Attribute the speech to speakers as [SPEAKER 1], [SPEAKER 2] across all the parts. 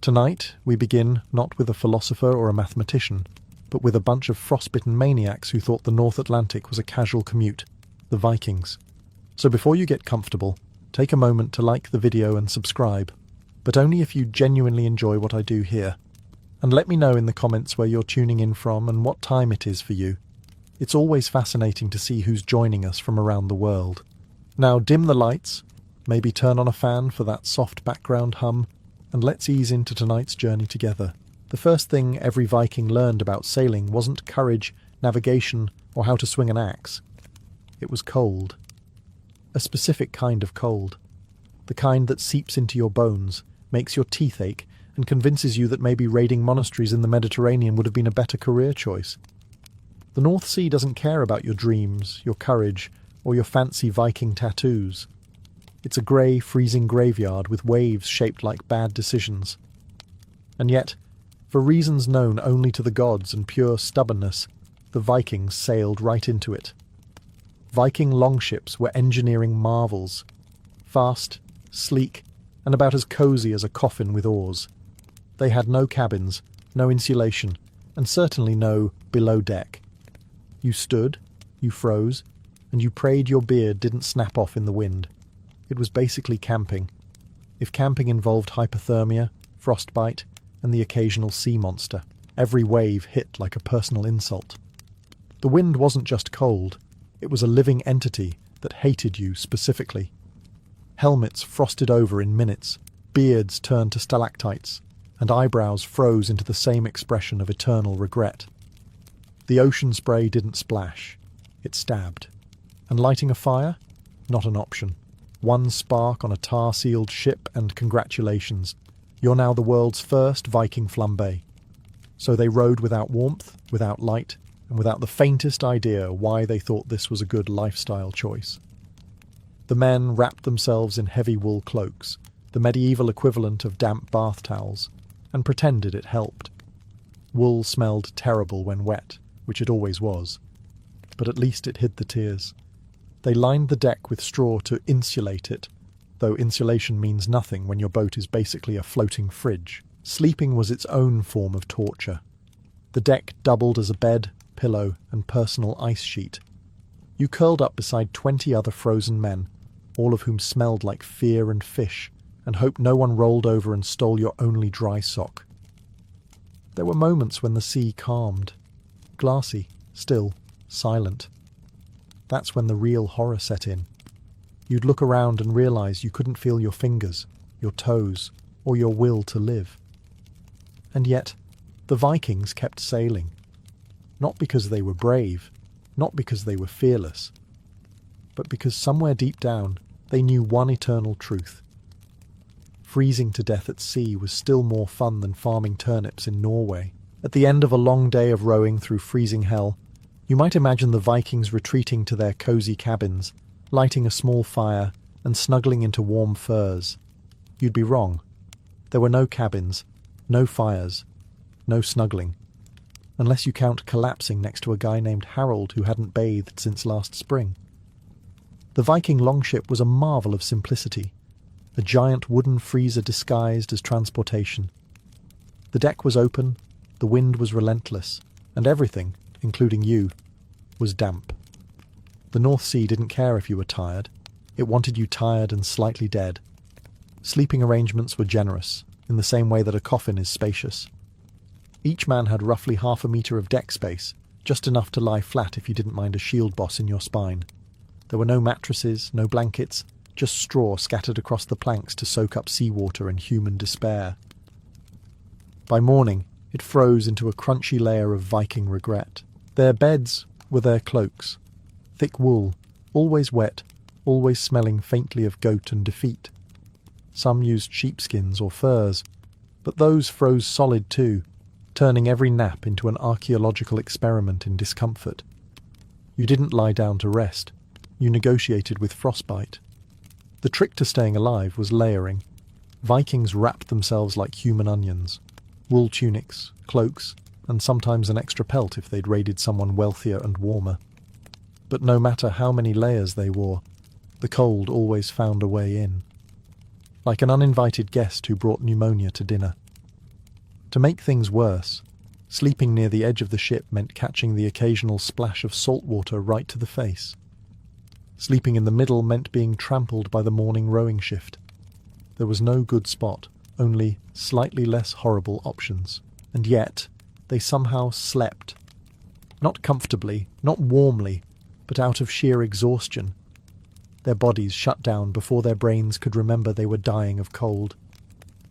[SPEAKER 1] Tonight, we begin not with a philosopher or a mathematician, but with a bunch of frostbitten maniacs who thought the North Atlantic was a casual commute, the Vikings. So before you get comfortable, take a moment to like the video and subscribe, but only if you genuinely enjoy what I do here. And let me know in the comments where you're tuning in from and what time it is for you. It's always fascinating to see who's joining us from around the world. Now dim the lights, maybe turn on a fan for that soft background hum, and let's ease into tonight's journey together. The first thing every Viking learned about sailing wasn't courage, navigation, or how to swing an axe. It was cold. A specific kind of cold. The kind that seeps into your bones, makes your teeth ache, and convinces you that maybe raiding monasteries in the Mediterranean would have been a better career choice. The North Sea doesn't care about your dreams, your courage, or your fancy Viking tattoos. It's a grey, freezing graveyard with waves shaped like bad decisions. And yet, for reasons known only to the gods and pure stubbornness, the Vikings sailed right into it. Viking longships were engineering marvels. Fast, sleek, and about as cosy as a coffin with oars. They had no cabins, no insulation, and certainly no below deck. You stood, you froze, and you prayed your beard didn't snap off in the wind. It was basically camping. If camping involved hypothermia, frostbite, and the occasional sea monster, every wave hit like a personal insult. The wind wasn't just cold, it was a living entity that hated you specifically. Helmets frosted over in minutes, beards turned to stalactites, and eyebrows froze into the same expression of eternal regret. The ocean spray didn't splash, it stabbed. And lighting a fire? Not an option. One spark on a tar-sealed ship and congratulations. You're now the world's first Viking flambé. So they rode without warmth, without light, and without the faintest idea why they thought this was a good lifestyle choice. The men wrapped themselves in heavy wool cloaks, the medieval equivalent of damp bath towels, and pretended it helped. Wool smelled terrible when wet, which it always was, but at least it hid the tears. They lined the deck with straw to insulate it, though insulation means nothing when your boat is basically a floating fridge. Sleeping was its own form of torture. The deck doubled as a bed, pillow, and personal ice sheet. You curled up beside 20 other frozen men, all of whom smelled like fear and fish, and hoped no one rolled over and stole your only dry sock. There were moments when the sea calmed. Glassy, still, silent. That's when the real horror set in. You'd look around and realise you couldn't feel your fingers, your toes, or your will to live. And yet, the Vikings kept sailing. Not because they were brave, not because they were fearless, but because somewhere deep down they knew one eternal truth. Freezing to death at sea was still more fun than farming turnips in Norway. At the end of a long day of rowing through freezing hell, you might imagine the Vikings retreating to their cosy cabins, lighting a small fire and snuggling into warm furs. You'd be wrong. There were no cabins, no fires, no snuggling. Unless you count collapsing next to a guy named Harold who hadn't bathed since last spring. The Viking longship was a marvel of simplicity, a giant wooden freezer disguised as transportation. The deck was open, the wind was relentless, and everything, including you, was damp. The North Sea didn't care if you were tired. It wanted you tired and slightly dead. Sleeping arrangements were generous, in the same way that a coffin is spacious. Each man had roughly 1/2 metre of deck space, just enough to lie flat if you didn't mind a shield boss in your spine. There were no mattresses, no blankets, just straw scattered across the planks to soak up seawater and human despair. By morning, it froze into a crunchy layer of Viking regret. Their beds were their cloaks. Thick wool, always wet, always smelling faintly of goat and defeat. Some used sheepskins or furs, but those froze solid too, turning every nap into an archaeological experiment in discomfort. You didn't lie down to rest. You negotiated with frostbite. The trick to staying alive was layering. Vikings wrapped themselves like human onions. Wool tunics, cloaks, and sometimes an extra pelt if they'd raided someone wealthier and warmer. But no matter how many layers they wore, the cold always found a way in. Like an uninvited guest who brought pneumonia to dinner. To make things worse, sleeping near the edge of the ship meant catching the occasional splash of salt water right to the face. Sleeping in the middle meant being trampled by the morning rowing shift. There was no good spot, only slightly less horrible options. And yet, they somehow slept. Not comfortably, not warmly, but out of sheer exhaustion. Their bodies shut down before their brains could remember they were dying of cold.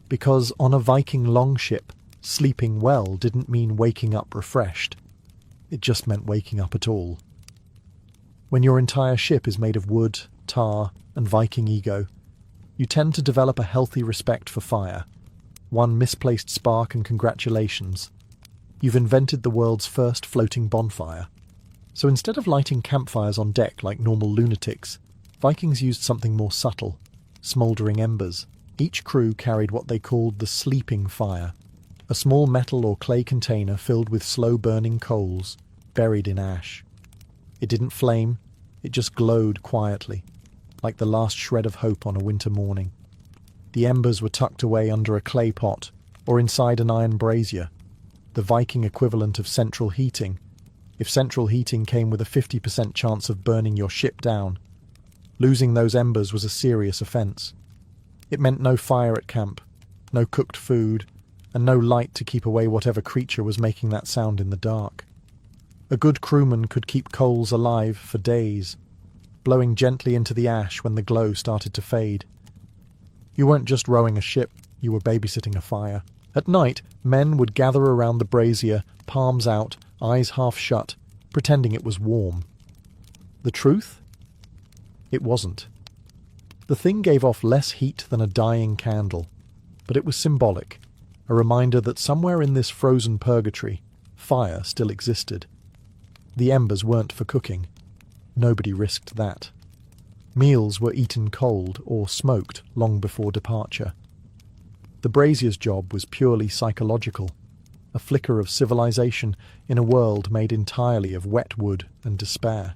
[SPEAKER 1] Because on a Viking longship, sleeping well didn't mean waking up refreshed. It just meant waking up at all. When your entire ship is made of wood, tar, and Viking ego, you tend to develop a healthy respect for fire. One misplaced spark and congratulations. You've invented the world's first floating bonfire. So instead of lighting campfires on deck like normal lunatics, Vikings used something more subtle, smouldering embers. Each crew carried what they called the sleeping fire, a small metal or clay container filled with slow-burning coals, buried in ash. It didn't flame, it just glowed quietly, like the last shred of hope on a winter morning. The embers were tucked away under a clay pot, or inside an iron brazier, the Viking equivalent of central heating, if central heating came with a 50% chance of burning your ship down. Losing those embers was a serious offence. It meant no fire at camp, no cooked food, and no light to keep away whatever creature was making that sound in the dark. A good crewman could keep coals alive for days, blowing gently into the ash when the glow started to fade. You weren't just rowing a ship, you were babysitting a fire. At night, men would gather around the brazier, palms out, eyes half shut, pretending it was warm. The truth? It wasn't. The thing gave off less heat than a dying candle, but it was symbolic, a reminder that somewhere in this frozen purgatory, fire still existed. The embers weren't for cooking. Nobody risked that. Meals were eaten cold or smoked long before departure. The brazier's job was purely psychological, a flicker of civilization in a world made entirely of wet wood and despair.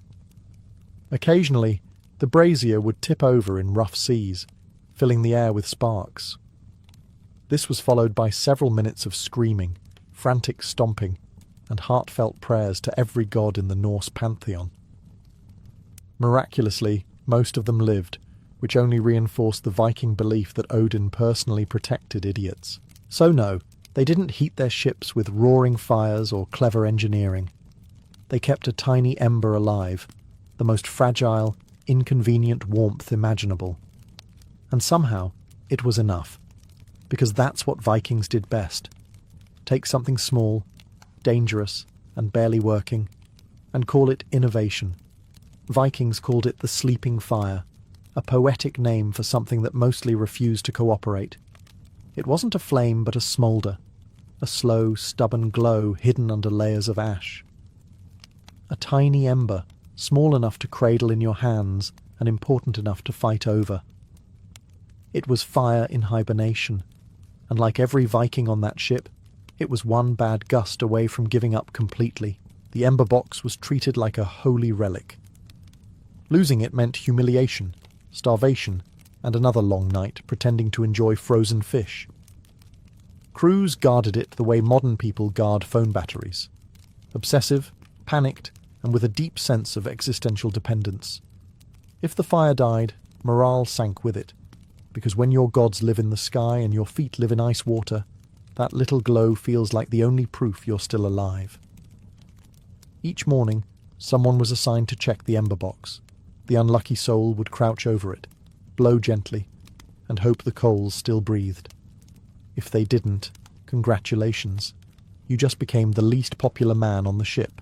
[SPEAKER 1] Occasionally, the brazier would tip over in rough seas, filling the air with sparks. This was followed by several minutes of screaming, frantic stomping, and heartfelt prayers to every god in the Norse pantheon. Miraculously, most of them lived, which only reinforced the Viking belief that Odin personally protected idiots. So no, they didn't heat their ships with roaring fires or clever engineering. They kept a tiny ember alive, the most fragile, inconvenient warmth imaginable. And somehow, it was enough, because that's what Vikings did best. Take something small, dangerous, and barely working, and call it innovation. Vikings called it the sleeping fire, a poetic name for something that mostly refused to cooperate. It wasn't a flame but a smoulder, a slow, stubborn glow hidden under layers of ash. A tiny ember, small enough to cradle in your hands and important enough to fight over. It was fire in hibernation, and like every Viking on that ship, it was one bad gust away from giving up completely. The ember box was treated like a holy relic. Losing it meant humiliation, starvation, and another long night pretending to enjoy frozen fish. Crews guarded it the way modern people guard phone batteries. Obsessive, panicked, and with a deep sense of existential dependence. If the fire died, morale sank with it, because when your gods live in the sky and your feet live in ice water, that little glow feels like the only proof you're still alive. Each morning, someone was assigned to check the ember box. The unlucky soul would crouch over it, blow gently, and hope the coals still breathed. If they didn't, congratulations. You just became the least popular man on the ship.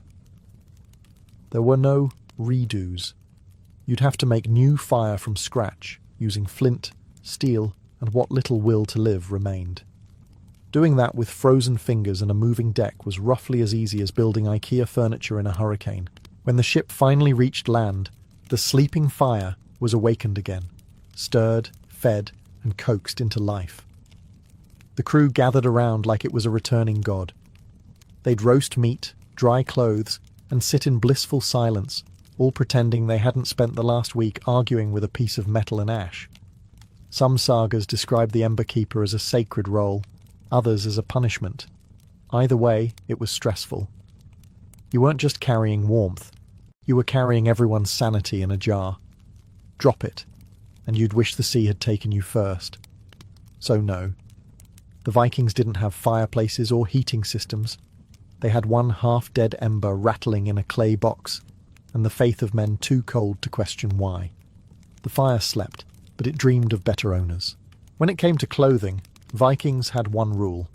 [SPEAKER 1] There were no redos. You'd have to make new fire from scratch, using flint, steel, and what little will to live remained. Doing that with frozen fingers and a moving deck was roughly as easy as building IKEA furniture in a hurricane. When the ship finally reached land, the sleeping fire was awakened again, stirred, fed, and coaxed into life. The crew gathered around like it was a returning god. They'd roast meat, dry clothes, and sit in blissful silence, all pretending they hadn't spent the last week arguing with a piece of metal and ash. Some sagas describe the Ember Keeper as a sacred role, others as a punishment. Either way, it was stressful. You weren't just carrying warmth, you were carrying everyone's sanity in a jar. Drop it, and you'd wish the sea had taken you first. So no. The Vikings didn't have fireplaces or heating systems. They had one half-dead ember rattling in a clay box, and the faith of men too cold to question why. The fire slept, but it dreamed of better owners. When it came to clothing, Vikings had one rule.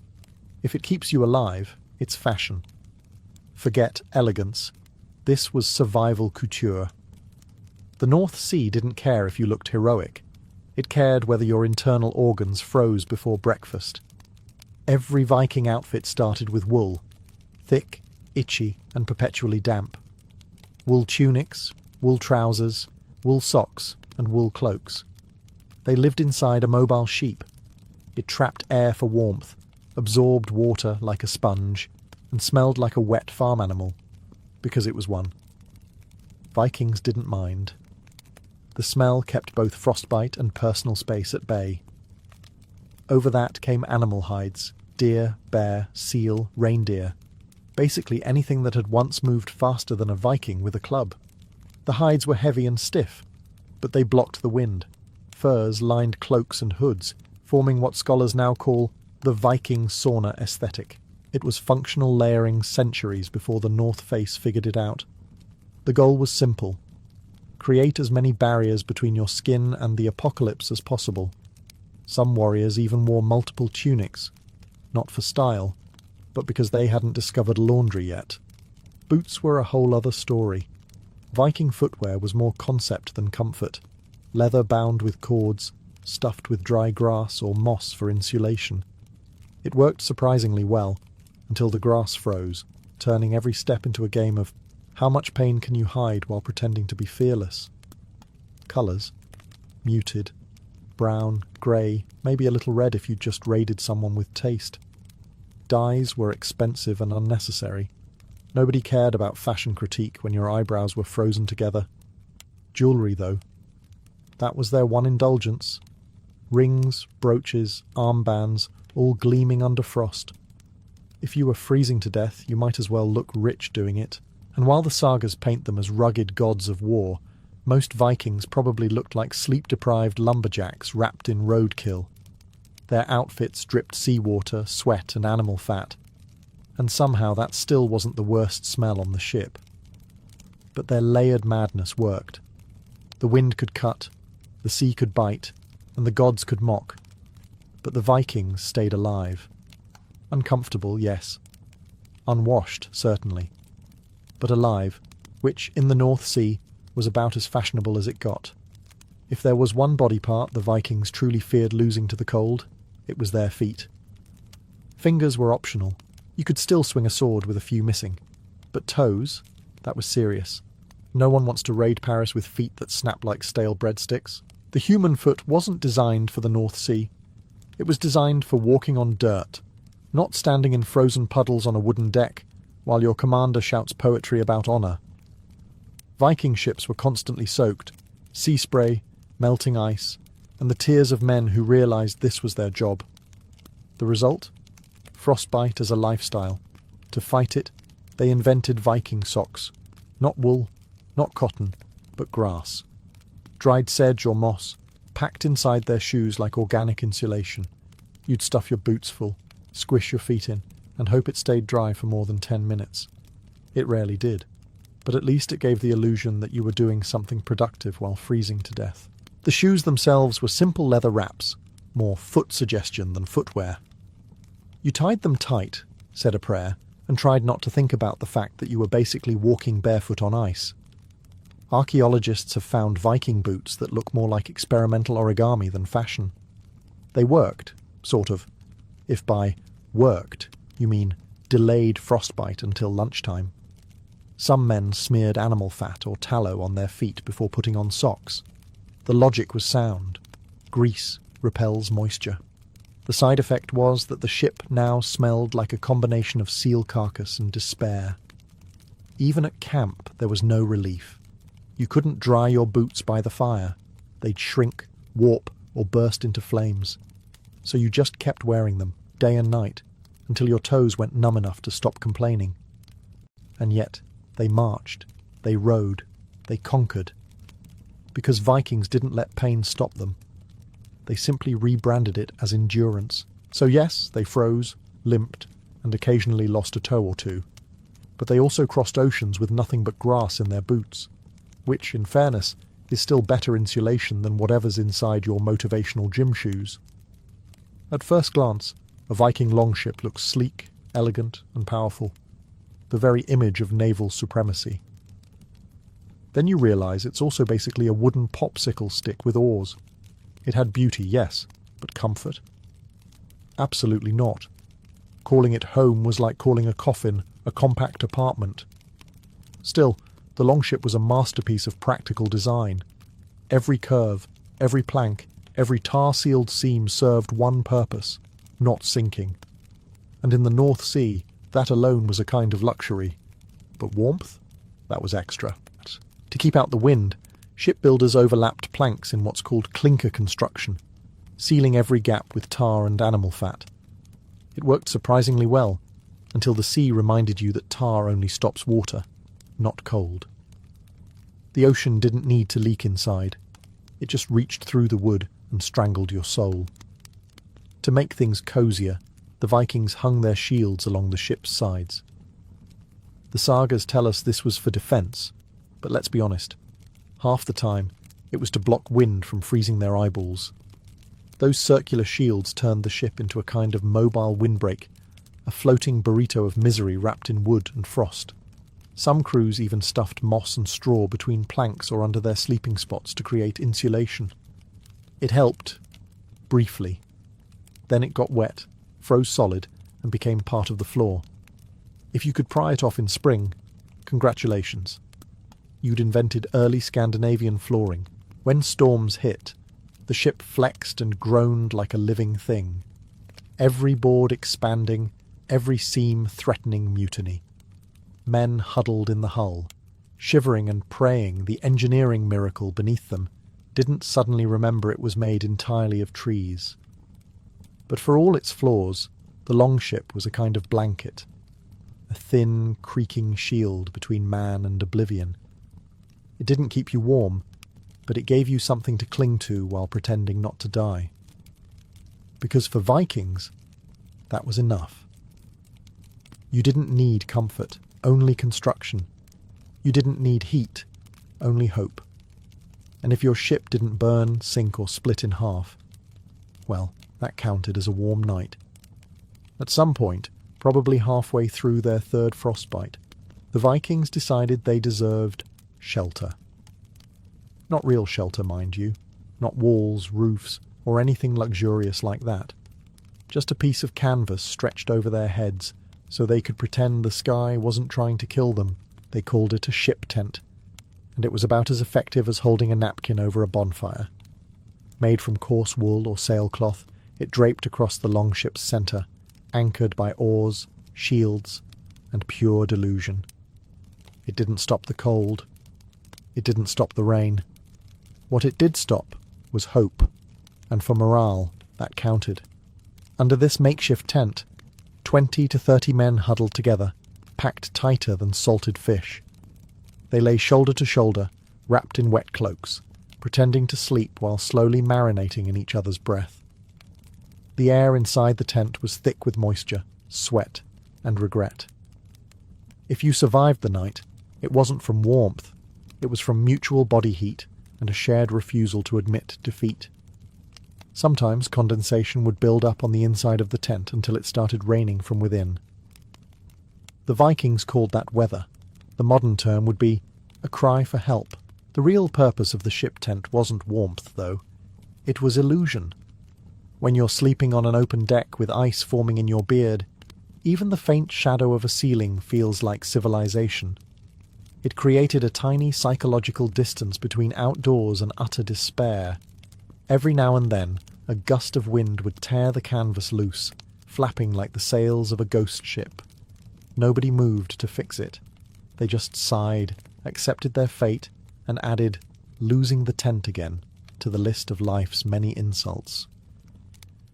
[SPEAKER 1] If it keeps you alive, it's fashion. Forget elegance. This was survival couture. The North Sea didn't care if you looked heroic. It cared whether your internal organs froze before breakfast. Every Viking outfit started with wool, thick, itchy, and perpetually damp. Wool tunics, wool trousers, wool socks, and wool cloaks. They lived inside a mobile sheep. It trapped air for warmth, absorbed water like a sponge, and smelled like a wet farm animal, because it was one. Vikings didn't mind. The smell kept both frostbite and personal space at bay. Over that came animal hides, deer, bear, seal, reindeer, basically anything that had once moved faster than a Viking with a club. The hides were heavy and stiff, but they blocked the wind. Furs lined cloaks and hoods, forming what scholars now call the Viking sauna aesthetic. It was functional layering centuries before the North Face figured it out. The goal was simple. Create as many barriers between your skin and the apocalypse as possible. Some warriors even wore multiple tunics, not for style, but because they hadn't discovered laundry yet. Boots were a whole other story. Viking footwear was more concept than comfort. Leather bound with cords, stuffed with dry grass or moss for insulation. It worked surprisingly well, until the grass froze, turning every step into a game of how much pain can you hide while pretending to be fearless? Colours. Muted. Brown, grey, maybe a little red if you'd just raided someone with taste. Dyes were expensive and unnecessary. Nobody cared about fashion critique when your eyebrows were frozen together. Jewellery, though. That was their one indulgence. Rings, brooches, armbands, all gleaming under frost. If you were freezing to death, you might as well look rich doing it. And while the sagas paint them as rugged gods of war, most Vikings probably looked like sleep-deprived lumberjacks wrapped in roadkill. Their outfits dripped seawater, sweat, and animal fat. And somehow that still wasn't the worst smell on the ship. But their layered madness worked. The wind could cut, the sea could bite, and the gods could mock. But the Vikings stayed alive. Uncomfortable, yes. Unwashed, certainly. But alive, which, in the North Sea, was about as fashionable as it got. If there was one body part the Vikings truly feared losing to the cold, it was their feet. Fingers were optional. You could still swing a sword with a few missing. But toes, that was serious. No one wants to raid Paris with feet that snap like stale breadsticks. The human foot wasn't designed for the North Sea. It was designed for walking on dirt, not standing in frozen puddles on a wooden deck, while your commander shouts poetry about honour. Viking ships were constantly soaked, sea spray, melting ice, and the tears of men who realised this was their job. The result? Frostbite as a lifestyle. To fight it, they invented Viking socks. Not wool, not cotton, but grass. Dried sedge or moss, packed inside their shoes like organic insulation. You'd stuff your boots full, squish your feet in, and hope it stayed dry for more than 10 minutes. It rarely did, but at least it gave the illusion that you were doing something productive while freezing to death. The shoes themselves were simple leather wraps, more foot suggestion than footwear. You tied them tight, said a prayer, and tried not to think about the fact that you were basically walking barefoot on ice. Archaeologists have found Viking boots that look more like experimental origami than fashion. They worked, sort of, if by worked you mean delayed frostbite until lunchtime. Some men smeared animal fat or tallow on their feet before putting on socks. The logic was sound. Grease repels moisture. The side effect was that the ship now smelled like a combination of seal carcass and despair. Even at camp there was no relief. You couldn't dry your boots by the fire. They'd shrink, warp, or burst into flames. So you just kept wearing them, day and night, until your toes went numb enough to stop complaining. And yet, they marched, they rode, they conquered. Because Vikings didn't let pain stop them. They simply rebranded it as endurance. So yes, they froze, limped, and occasionally lost a toe or two. But they also crossed oceans with nothing but grass in their boots, which, in fairness, is still better insulation than whatever's inside your motivational gym shoes. At first glance, a Viking longship looks sleek, elegant, and powerful, the very image of naval supremacy. Then you realise it's also basically a wooden popsicle stick with oars. It had beauty, yes, but comfort? Absolutely not. Calling it home was like calling a coffin a compact apartment. Still, the longship was a masterpiece of practical design. Every curve, every plank, every tar-sealed seam served one purpose: not sinking. And in the North Sea, that alone was a kind of luxury. But warmth? That was extra. To keep out the wind, shipbuilders overlapped planks in what's called clinker construction, sealing every gap with tar and animal fat. It worked surprisingly well, until the sea reminded you that tar only stops water, not cold. The ocean didn't need to leak inside. It just reached through the wood and strangled your soul. To make things cosier, the Vikings hung their shields along the ship's sides. The sagas tell us this was for defence, but let's be honest, half the time it was to block wind from freezing their eyeballs. Those circular shields turned the ship into a kind of mobile windbreak, a floating burrito of misery wrapped in wood and frost. Some crews even stuffed moss and straw between planks or under their sleeping spots to create insulation. It helped, briefly. Then it got wet, froze solid, and became part of the floor. If you could pry it off in spring, congratulations. You'd invented early Scandinavian flooring. When storms hit, the ship flexed and groaned like a living thing. Every board expanding, every seam threatening mutiny. Men huddled in the hull, shivering and praying the engineering miracle beneath them didn't suddenly remember it was made entirely of trees. But for all its flaws, the longship was a kind of blanket, a thin, creaking shield between man and oblivion. It didn't keep you warm, but it gave you something to cling to while pretending not to die. Because for Vikings, that was enough. You didn't need comfort, only construction. You didn't need heat, only hope. And if your ship didn't burn, sink, or split in half, well, that counted as a warm night. At some point, probably halfway through their third frostbite, the Vikings decided they deserved shelter. Not real shelter, mind you, not walls, roofs, or anything luxurious like that. Just a piece of canvas stretched over their heads so they could pretend the sky wasn't trying to kill them. They called it a ship tent, and it was about as effective as holding a napkin over a bonfire. Made from coarse wool or sailcloth, it draped across the longship's centre, anchored by oars, shields, and pure delusion. It didn't stop the cold. It didn't stop the rain. What it did stop was hope, and for morale, that counted. Under this makeshift tent, 20 to 30 men huddled together, packed tighter than salted fish. They lay shoulder to shoulder, wrapped in wet cloaks, pretending to sleep while slowly marinating in each other's breath. The air inside the tent was thick with moisture, sweat, and regret. If you survived the night, it wasn't from warmth. It was from mutual body heat and a shared refusal to admit defeat. Sometimes condensation would build up on the inside of the tent until it started raining from within. The Vikings called that weather. The modern term would be a cry for help. The real purpose of the ship tent wasn't warmth, though. It was illusion. When you're sleeping on an open deck with ice forming in your beard, even the faint shadow of a ceiling feels like civilization. It created a tiny psychological distance between outdoors and utter despair. Every now and then, a gust of wind would tear the canvas loose, flapping like the sails of a ghost ship. Nobody moved to fix it. They just sighed, accepted their fate, and added losing the tent again to the list of life's many insults.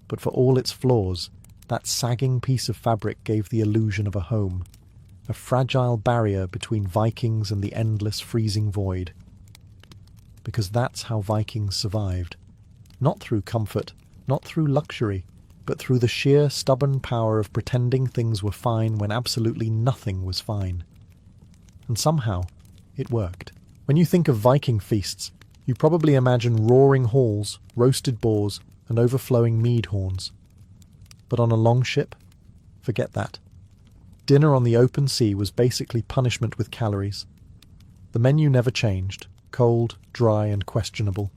[SPEAKER 1] But for all its flaws, That sagging piece of fabric gave the illusion of a home, a fragile barrier between Vikings and the endless freezing void. Because that's how Vikings survived. Not through comfort, not through luxury, but through the sheer stubborn power of pretending things were fine when absolutely nothing was fine. And somehow, it worked. When you think of Viking feasts, you probably imagine roaring halls, roasted boars, and overflowing mead horns. But on a longship, forget that. Dinner on the open sea was basically punishment with calories. The menu never changed, cold, dry, and questionable.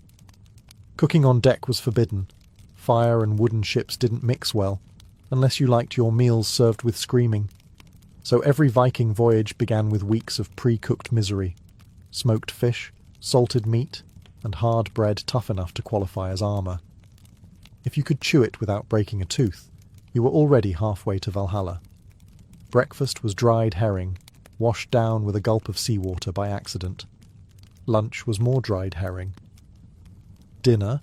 [SPEAKER 1] Cooking on deck was forbidden. Fire and wooden ships didn't mix well, unless you liked your meals served with screaming. So every Viking voyage began with weeks of pre-cooked misery. Smoked fish, salted meat, and hard bread tough enough to qualify as armour. If you could chew it without breaking a tooth, you were already halfway to Valhalla. Breakfast was dried herring, washed down with a gulp of seawater by accident. Lunch was more dried herring. Dinner?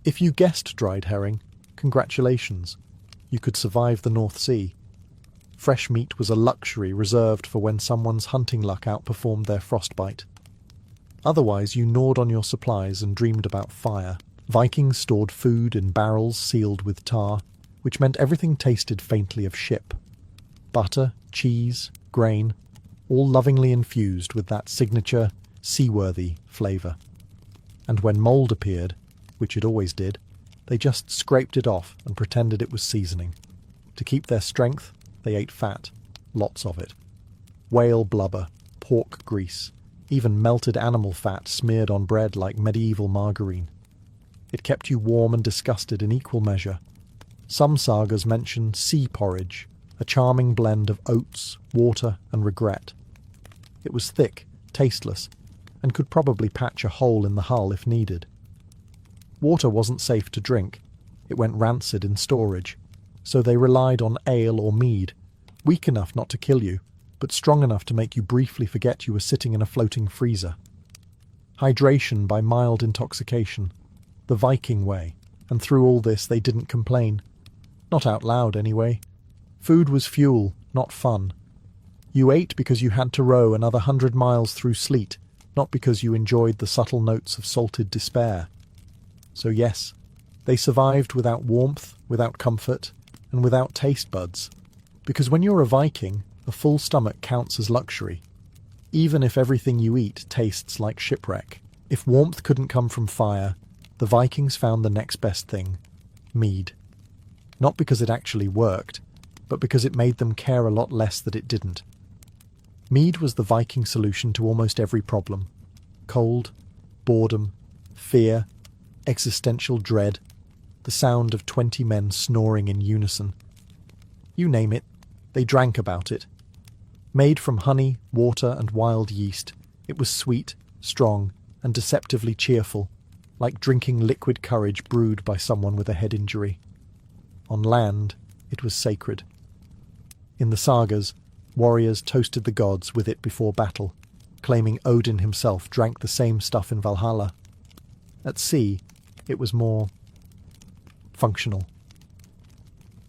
[SPEAKER 1] If you guessed dried herring, congratulations. You could survive the North Sea. Fresh meat was a luxury reserved for when someone's hunting luck outperformed their frostbite. Otherwise, you gnawed on your supplies and dreamed about fire. Vikings stored food in barrels sealed with tar, which meant everything tasted faintly of ship. Butter, cheese, grain, all lovingly infused with that signature, seaworthy flavour. And when mould appeared, which it always did, they just scraped it off and pretended it was seasoning. To keep their strength, they ate fat, lots of it. Whale blubber, pork grease, even melted animal fat smeared on bread like medieval margarine. It kept you warm and disgusted in equal measure. Some sagas mention sea porridge, a charming blend of oats, water, and regret. It was thick, tasteless, and could probably patch a hole in the hull if needed. Water wasn't safe to drink. It went rancid in storage, so they relied on ale or mead, weak enough not to kill you, but strong enough to make you briefly forget you were sitting in a floating freezer. Hydration by mild intoxication, the Viking way, and through all this they didn't complain. Not out loud, anyway. Food was fuel, not fun. You ate because you had to row another 100 miles through sleet, not because you enjoyed the subtle notes of salted despair. So yes, they survived without warmth, without comfort, and without taste buds. Because when you're a Viking, a full stomach counts as luxury, even if everything you eat tastes like shipwreck. If warmth couldn't come from fire, the Vikings found the next best thing, mead. Not because it actually worked, but because it made them care a lot less that it didn't. Mead was the Viking solution to almost every problem. Cold, boredom, fear, existential dread, the sound of 20 men snoring in unison. You name it, they drank about it. Made from honey, water, and wild yeast, it was sweet, strong, and deceptively cheerful, like drinking liquid courage brewed by someone with a head injury. On land, it was sacred. In the sagas, warriors toasted the gods with it before battle, claiming Odin himself drank the same stuff in Valhalla. At sea, it was more functional.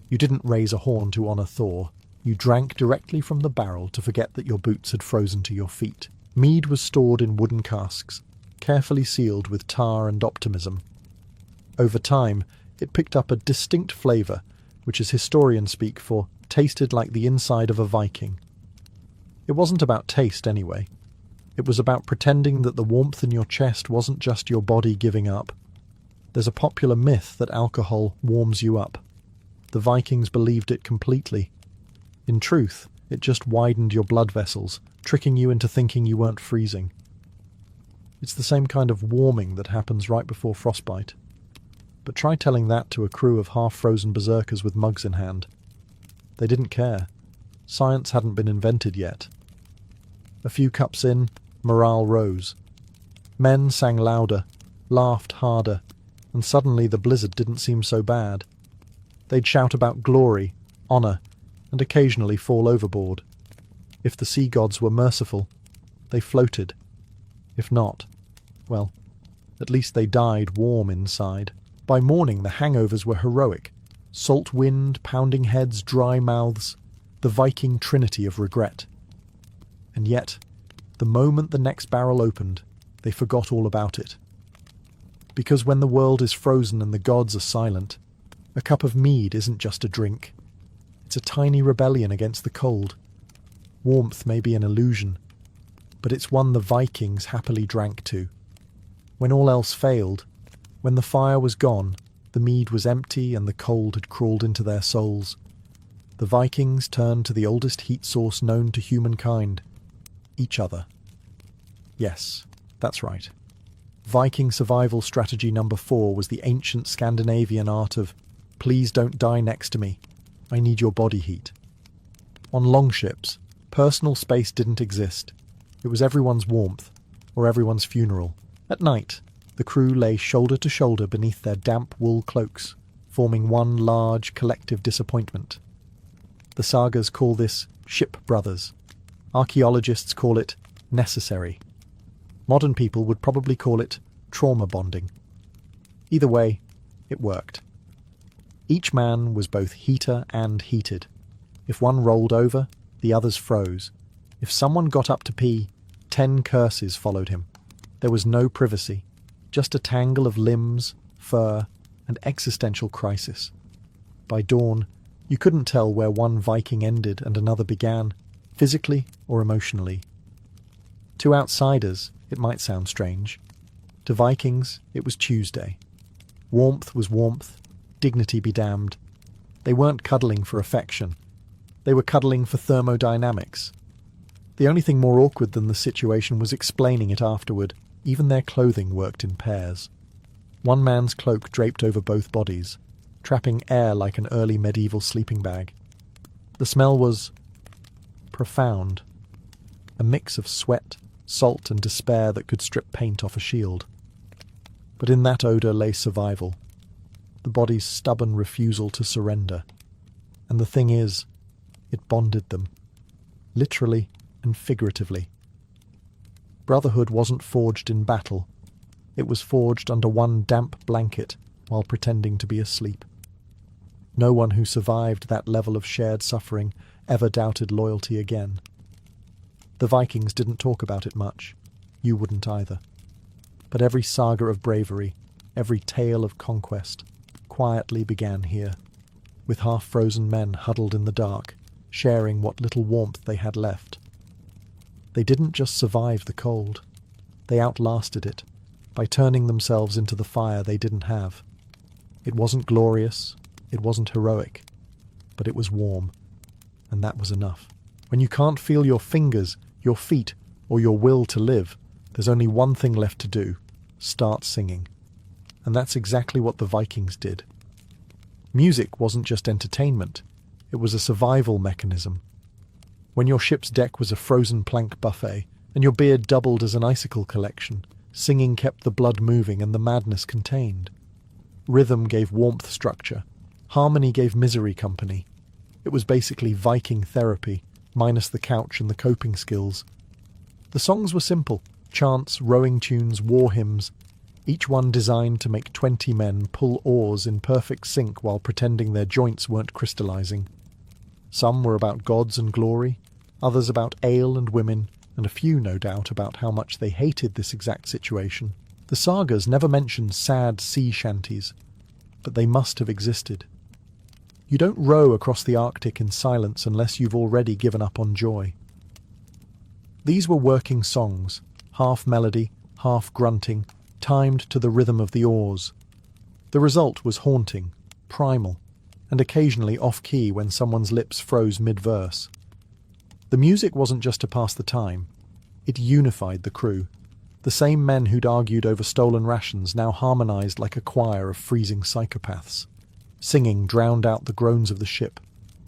[SPEAKER 1] You didn't raise a horn to honour Thor. You drank directly from the barrel to forget that your boots had frozen to your feet. Mead was stored in wooden casks, carefully sealed with tar and optimism. Over time, it picked up a distinct flavour, which is historian speak for tasted like the inside of a Viking. It wasn't about taste, anyway. It was about pretending that the warmth in your chest wasn't just your body giving up. There's a popular myth that alcohol warms you up. The Vikings believed it completely. In truth, it just widened your blood vessels, tricking you into thinking you weren't freezing. It's the same kind of warming that happens right before frostbite. But try telling that to a crew of half-frozen berserkers with mugs in hand. They didn't care. Science hadn't been invented yet. A few cups in, morale rose. Men sang louder, laughed harder, and suddenly the blizzard didn't seem so bad. They'd shout about glory, honour, and occasionally fall overboard. If the sea gods were merciful, they floated. If not, well, at least they died warm inside. By morning the hangovers were heroic. Salt wind, pounding heads, dry mouths, the Viking trinity of regret. And yet, the moment the next barrel opened, they forgot all about it. Because when the world is frozen and the gods are silent, a cup of mead isn't just a drink. It's a tiny rebellion against the cold. Warmth may be an illusion, but it's one the Vikings happily drank to. When all else failed, when the fire was gone, the mead was empty and the cold had crawled into their souls, the Vikings turned to the oldest heat source known to humankind, each other. Yes, that's right. Viking survival strategy number 4 was the ancient Scandinavian art of, please don't die next to me, I need your body heat. On longships, personal space didn't exist. It was everyone's warmth, or everyone's funeral. At night, the crew lay shoulder to shoulder beneath their damp wool cloaks, forming one large collective disappointment. The sagas call this ship brothers. Archaeologists call it necessary. Modern people would probably call it trauma bonding. Either way, it worked. Each man was both heater and heated. If one rolled over, the others froze. If someone got up to pee, 10 curses followed him. There was no privacy, just a tangle of limbs, fur, and existential crisis. By dawn, you couldn't tell where one Viking ended and another began, physically or emotionally. To outsiders, it might sound strange. To Vikings, it was Tuesday. Warmth was warmth, dignity be damned. They weren't cuddling for affection. They were cuddling for thermodynamics. The only thing more awkward than the situation was explaining it afterward. Even their clothing worked in pairs. One man's cloak draped over both bodies, trapping air like an early medieval sleeping bag. The smell was profound, a mix of sweat, salt and despair that could strip paint off a shield. But in that odour lay survival, the body's stubborn refusal to surrender. And the thing is, it bonded them, literally and figuratively. Brotherhood wasn't forged in battle. It was forged under one damp blanket while pretending to be asleep. No one who survived that level of shared suffering ever doubted loyalty again. The Vikings didn't talk about it much. You wouldn't either. But every saga of bravery, every tale of conquest, quietly began here, with half-frozen men huddled in the dark, sharing what little warmth they had left. They didn't just survive the cold. They outlasted it, by turning themselves into the fire they didn't have. It wasn't glorious, it wasn't heroic, but it was warm, and that was enough. When you can't feel your fingers, your feet, or your will to live, there's only one thing left to do: start singing. And that's exactly what the Vikings did. Music wasn't just entertainment, it was a survival mechanism. When your ship's deck was a frozen plank buffet, and your beard doubled as an icicle collection, singing kept the blood moving and the madness contained. Rhythm gave warmth structure. Harmony gave misery company. It was basically Viking therapy, minus the couch and the coping skills. The songs were simple: chants, rowing tunes, war hymns, each one designed to make 20 men pull oars in perfect sync while pretending their joints weren't crystallizing. Some were about gods and glory, others about ale and women, and a few, no doubt, about how much they hated this exact situation. The sagas never mentioned sad sea shanties, but they must have existed. You don't row across the Arctic in silence unless you've already given up on joy. These were working songs, half melody, half grunting, timed to the rhythm of the oars. The result was haunting, primal, and occasionally off-key when someone's lips froze mid-verse. The music wasn't just to pass the time. It unified the crew. The same men who'd argued over stolen rations now harmonized like a choir of freezing psychopaths. Singing drowned out the groans of the ship,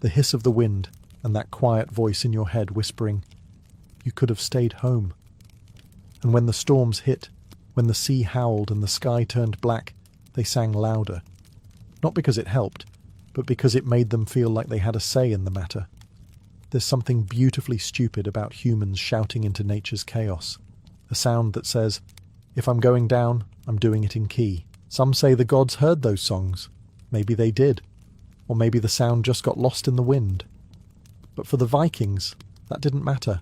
[SPEAKER 1] the hiss of the wind, and that quiet voice in your head whispering, "You could have stayed home." And when the storms hit, when the sea howled and the sky turned black, they sang louder. Not because it helped, but because it made them feel like they had a say in the matter. There's something beautifully stupid about humans shouting into nature's chaos. A sound that says, if I'm going down, I'm doing it in key. Some say the gods heard those songs. Maybe they did. Or maybe the sound just got lost in the wind. But for the Vikings, that didn't matter.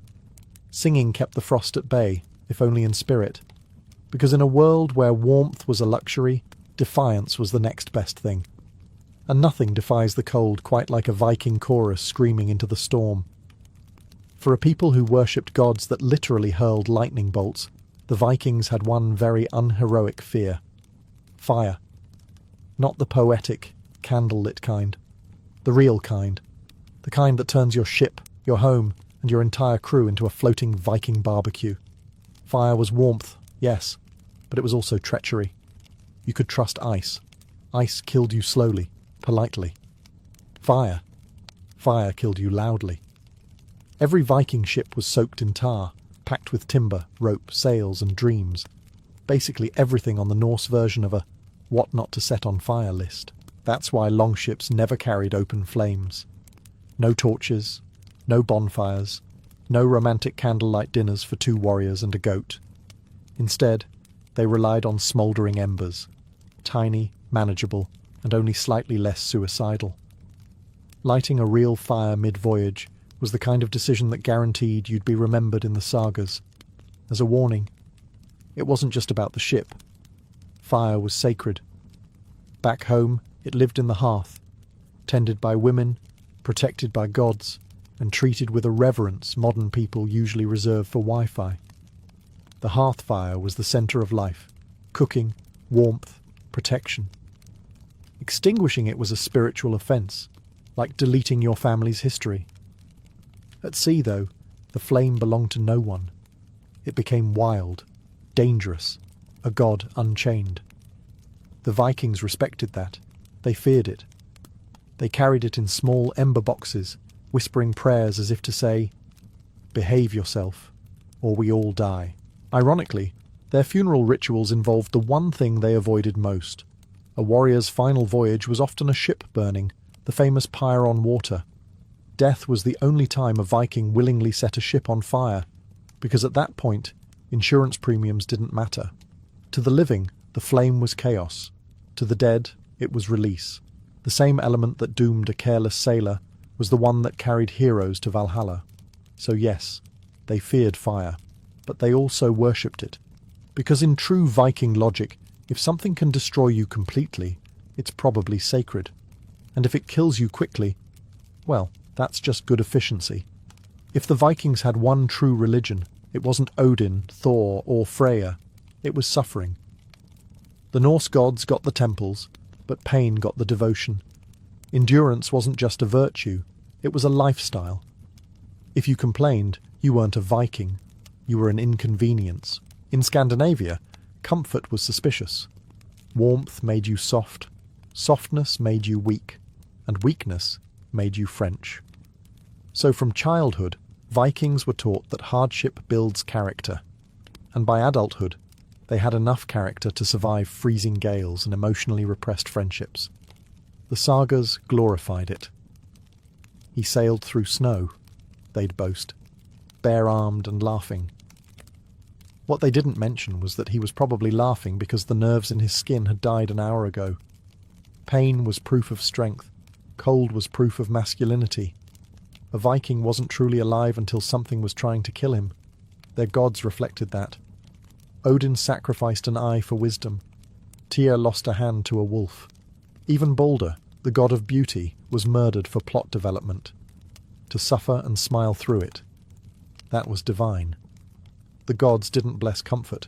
[SPEAKER 1] Singing kept the frost at bay, if only in spirit. Because in a world where warmth was a luxury, defiance was the next best thing. And nothing defies the cold quite like a Viking chorus screaming into the storm. For a people who worshipped gods that literally hurled lightning bolts, the Vikings had one very unheroic fear. Fire. Not the poetic, candlelit kind. The real kind. The kind that turns your ship, your home, and your entire crew into a floating Viking barbecue. Fire was warmth, yes, but it was also treachery. You could trust ice. Ice killed you slowly, politely. Fire. Fire killed you loudly. Every Viking ship was soaked in tar, packed with timber, rope, sails, and dreams. Basically everything on the Norse version of a what not to set on fire list. That's why longships never carried open flames. No torches, no bonfires, no romantic candlelight dinners for 2 warriors and a goat. Instead, they relied on smouldering embers, tiny, manageable, and only slightly less suicidal. Lighting a real fire mid-voyage was the kind of decision that guaranteed you'd be remembered in the sagas. As a warning, it wasn't just about the ship. Fire was sacred. Back home, it lived in the hearth, tended by women, protected by gods, and treated with a reverence modern people usually reserve for Wi-Fi. The hearth fire was the centre of life, cooking, warmth, protection. Extinguishing it was a spiritual offence, like deleting your family's history. At sea, though, the flame belonged to no one. It became wild, dangerous, a god unchained. The Vikings respected that. They feared it. They carried it in small ember boxes, whispering prayers as if to say, "Behave yourself, or we all die." Ironically, their funeral rituals involved the one thing they avoided most. A warrior's final voyage was often a ship burning, the famous pyre on water. Death was the only time a Viking willingly set a ship on fire, because at that point, insurance premiums didn't matter. To the living, the flame was chaos. To the dead, it was release. The same element that doomed a careless sailor was the one that carried heroes to Valhalla. So yes, they feared fire, but they also worshipped it. Because in true Viking logic, if something can destroy you completely, it's probably sacred. And if it kills you quickly, well, that's just good efficiency. If the Vikings had one true religion, it wasn't Odin, Thor, or Freya. It was suffering. The Norse gods got the temples, but pain got the devotion. Endurance wasn't just a virtue, it was a lifestyle. If you complained, you weren't a Viking. You were an inconvenience. In Scandinavia, comfort was suspicious. Warmth made you soft, softness made you weak, and weakness made you French. So from childhood, Vikings were taught that hardship builds character, and by adulthood, they had enough character to survive freezing gales and emotionally repressed friendships. The sagas glorified it. He sailed through snow, they'd boast, bare-armed and laughing. What they didn't mention was that he was probably laughing because the nerves in his skin had died an hour ago. Pain was proof of strength. Cold was proof of masculinity. A Viking wasn't truly alive until something was trying to kill him. Their gods reflected that. Odin sacrificed an eye for wisdom. Tyr lost a hand to a wolf. Even Balder, the god of beauty, was murdered for plot development. To suffer and smile through it. That was divine. The gods didn't bless comfort.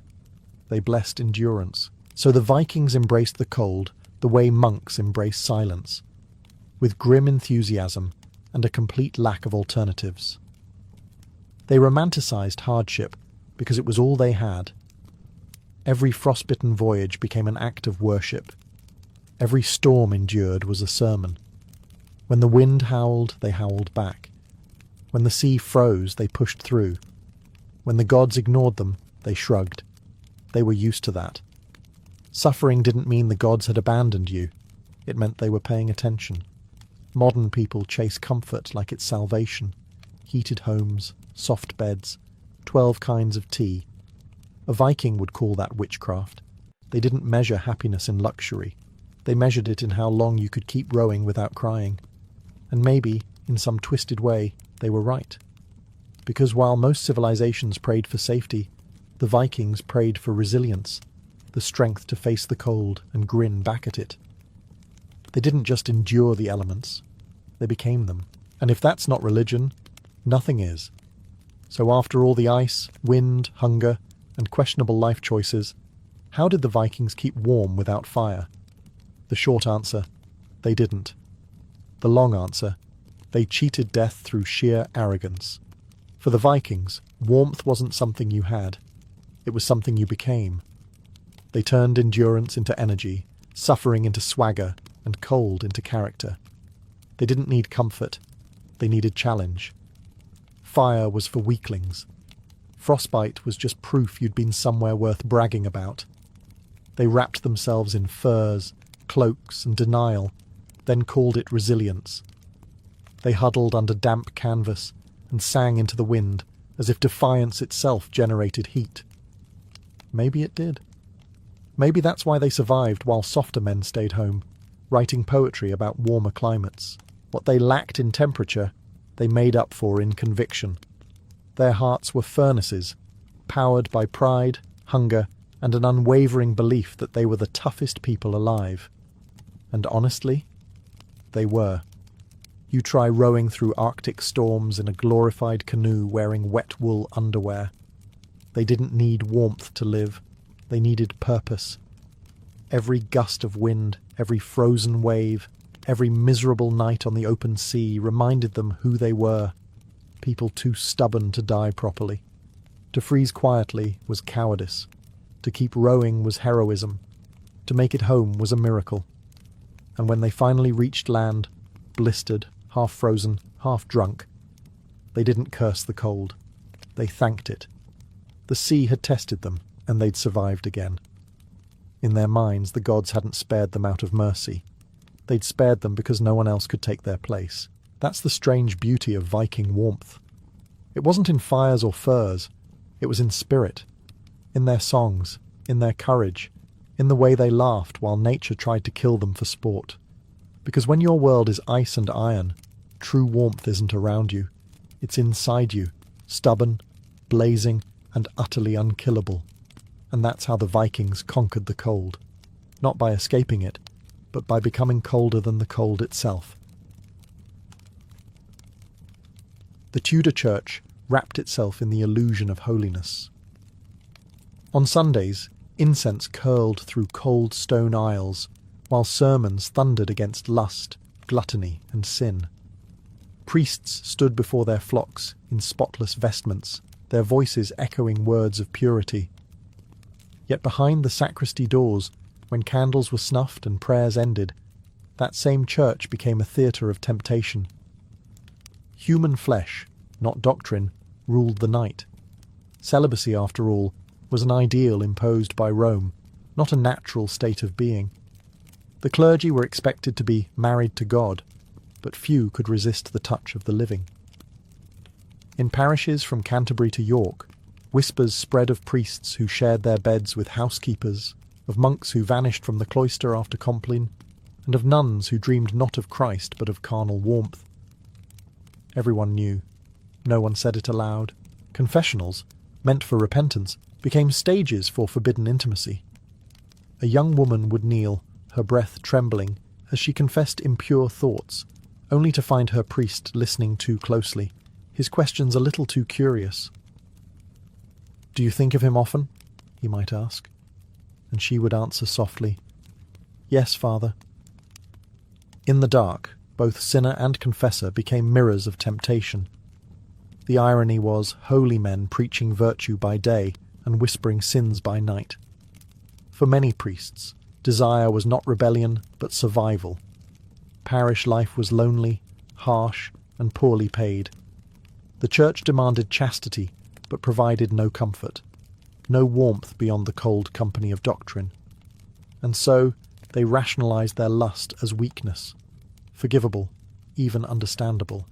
[SPEAKER 1] They blessed endurance. So the Vikings embraced the cold the way monks embrace silence, with grim enthusiasm and a complete lack of alternatives. They romanticized hardship because it was all they had. Every frostbitten voyage became an act of worship. Every storm endured was a sermon. When the wind howled, they howled back. When the sea froze, they pushed through. When the gods ignored them, they shrugged. They were used to that. Suffering didn't mean the gods had abandoned you. It meant they were paying attention. Modern people chase comfort like it's salvation. Heated homes, soft beds, 12 kinds of tea. A Viking would call that witchcraft. They didn't measure happiness in luxury. They measured it in how long you could keep rowing without crying. And maybe, in some twisted way, they were right. Because while most civilizations prayed for safety, the Vikings prayed for resilience, the strength to face the cold and grin back at it. They didn't just endure the elements, they became them. And if that's not religion, nothing is. So after all the ice, wind, hunger, and questionable life choices, how did the Vikings keep warm without fire? The short answer, they didn't. The long answer, they cheated death through sheer arrogance. For the Vikings, warmth wasn't something you had, it was something you became. They turned endurance into energy, suffering into swagger, and cold into character. They didn't need comfort, they needed challenge. Fire was for weaklings. Frostbite was just proof you'd been somewhere worth bragging about. They wrapped themselves in furs, cloaks, and denial, then called it resilience. They huddled under damp canvas and sang into the wind as if defiance itself generated heat. Maybe it did. Maybe that's why they survived while softer men stayed home, writing poetry about warmer climates. What they lacked in temperature, they made up for in conviction. Their hearts were furnaces, powered by pride, hunger, and an unwavering belief that they were the toughest people alive. And honestly, they were. You try rowing through Arctic storms in a glorified canoe wearing wet wool underwear. They didn't need warmth to live. They needed purpose. Every gust of wind, every frozen wave, every miserable night on the open sea reminded them who they were, people too stubborn to die properly. To freeze quietly was cowardice. To keep rowing was heroism. To make it home was a miracle. And when they finally reached land, blistered, half frozen, half drunk, they didn't curse the cold. They thanked it. The sea had tested them, and they'd survived again. In their minds, the gods hadn't spared them out of mercy. They'd spared them because no one else could take their place. That's the strange beauty of Viking warmth. It wasn't in fires or furs. It was in spirit. In their songs, in their courage, in the way they laughed while nature tried to kill them for sport. Because when your world is ice and iron, true warmth isn't around you. It's inside you, stubborn, blazing, and utterly unkillable. And that's how the Vikings conquered the cold. Not by escaping it, but by becoming colder than the cold itself. The Tudor Church wrapped itself in the illusion of holiness. On Sundays, incense curled through cold stone aisles, while sermons thundered against lust, gluttony, and sin. Priests stood before their flocks in spotless vestments, their voices echoing words of purity. Yet behind the sacristy doors, when candles were snuffed and prayers ended, that same church became a theatre of temptation. Human flesh, not doctrine, ruled the night. Celibacy, after all, was an ideal imposed by Rome, not a natural state of being. The clergy were expected to be married to God, but few could resist the touch of the living. In parishes from Canterbury to York, whispers spread of priests who shared their beds with housekeepers, of monks who vanished from the cloister after Compline, and of nuns who dreamed not of Christ but of carnal warmth. Everyone knew. No one said it aloud. Confessionals, meant for repentance, became stages for forbidden intimacy. A young woman would kneel, her breath trembling, as she confessed impure thoughts, only to find her priest listening too closely, his questions a little too curious. "Do you think of him often?" he might ask. And she would answer softly, "Yes, Father." In the dark, both sinner and confessor became mirrors of temptation. The irony was holy men preaching virtue by day and whispering sins by night. For many priests, desire was not rebellion but survival. Parish life was lonely, harsh, and poorly paid. The church demanded chastity but provided no comfort, no warmth beyond the cold company of doctrine. And so they rationalized their lust as weakness, forgivable, even understandable.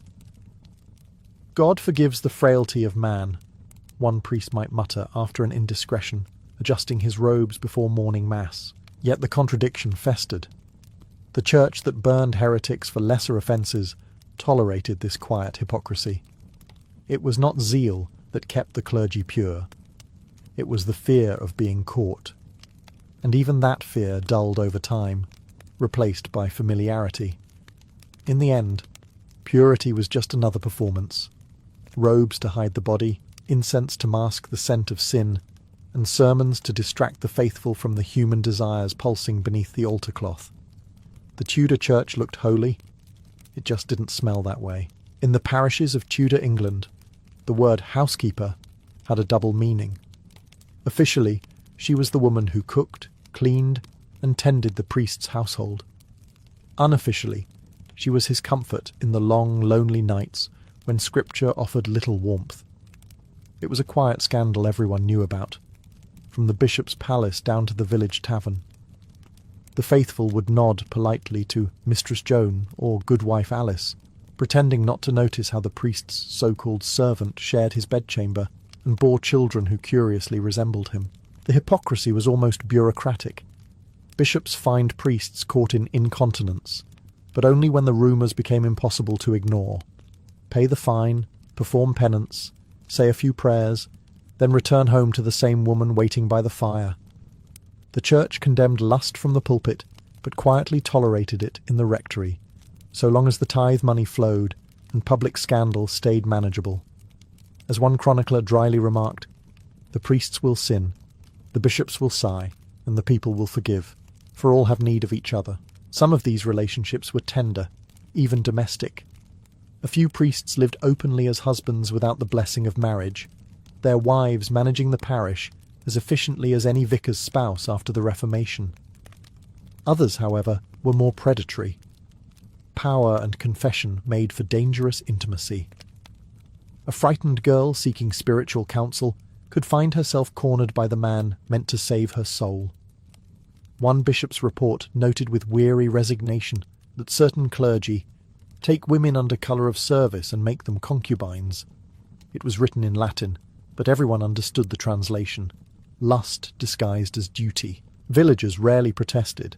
[SPEAKER 1] "God forgives the frailty of man," one priest might mutter after an indiscretion, adjusting his robes before morning mass. Yet the contradiction festered. The church that burned heretics for lesser offences tolerated this quiet hypocrisy. It was not zeal that kept the clergy pure. It was the fear of being caught. And even that fear dulled over time, replaced by familiarity. In the end, purity was just another performance. Robes to hide the body, incense to mask the scent of sin, and sermons to distract the faithful from the human desires pulsing beneath the altar cloth. The Tudor church looked holy. It just didn't smell that way. In the parishes of Tudor England, the word housekeeper had a double meaning. Officially, she was the woman who cooked, cleaned, and tended the priest's household. Unofficially, she was his comfort in the long, lonely nights when Scripture offered little warmth. It was a quiet scandal everyone knew about, from the bishop's palace down to the village tavern. The faithful would nod politely to Mistress Joan or Goodwife Alice, pretending not to notice how the priest's so-called servant shared his bedchamber and bore children who curiously resembled him. The hypocrisy was almost bureaucratic. Bishops fined priests caught in incontinence, but only when the rumours became impossible to ignore. Pay the fine, perform penance, say a few prayers, then return home to the same woman waiting by the fire. The church condemned lust from the pulpit, but quietly tolerated it in the rectory, so long as the tithe money flowed and public scandal stayed manageable. As one chronicler dryly remarked, "The priests will sin, the bishops will sigh, and the people will forgive, for all have need of each other." Some of these relationships were tender, even domestic. A few priests lived openly as husbands without the blessing of marriage, their wives managing the parish as efficiently as any vicar's spouse after the Reformation. Others, however, were more predatory. Power and confession made for dangerous intimacy. A frightened girl seeking spiritual counsel could find herself cornered by the man meant to save her soul. One bishop's report noted with weary resignation that certain clergy take women under colour of service and make them concubines. It was written in Latin, but everyone understood the translation. Lust disguised as duty. Villagers rarely protested.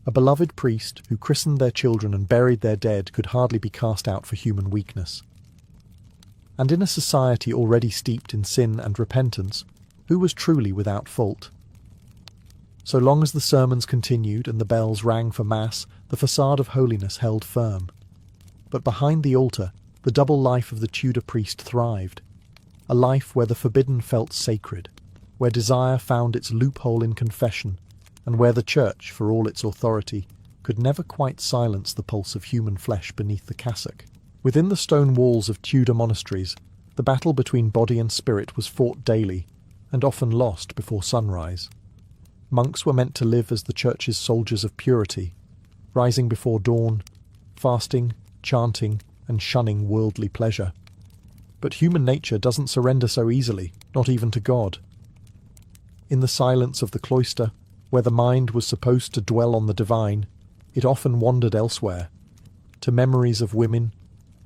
[SPEAKER 1] A beloved priest who christened their children and buried their dead could hardly be cast out for human weakness. And in a society already steeped in sin and repentance, who was truly without fault? So long as the sermons continued and the bells rang for Mass, the facade of holiness held firm. But behind the altar, the double life of the Tudor priest thrived. A life where the forbidden felt sacred, where desire found its loophole in confession, and where the church, for all its authority, could never quite silence the pulse of human flesh beneath the cassock. Within the stone walls of Tudor monasteries, the battle between body and spirit was fought daily, and often lost before sunrise. Monks were meant to live as the church's soldiers of purity, rising before dawn, fasting, chanting, and shunning worldly pleasure. But human nature doesn't surrender so easily, not even to God. In the silence of the cloister, where the mind was supposed to dwell on the divine, it often wandered elsewhere, to memories of women,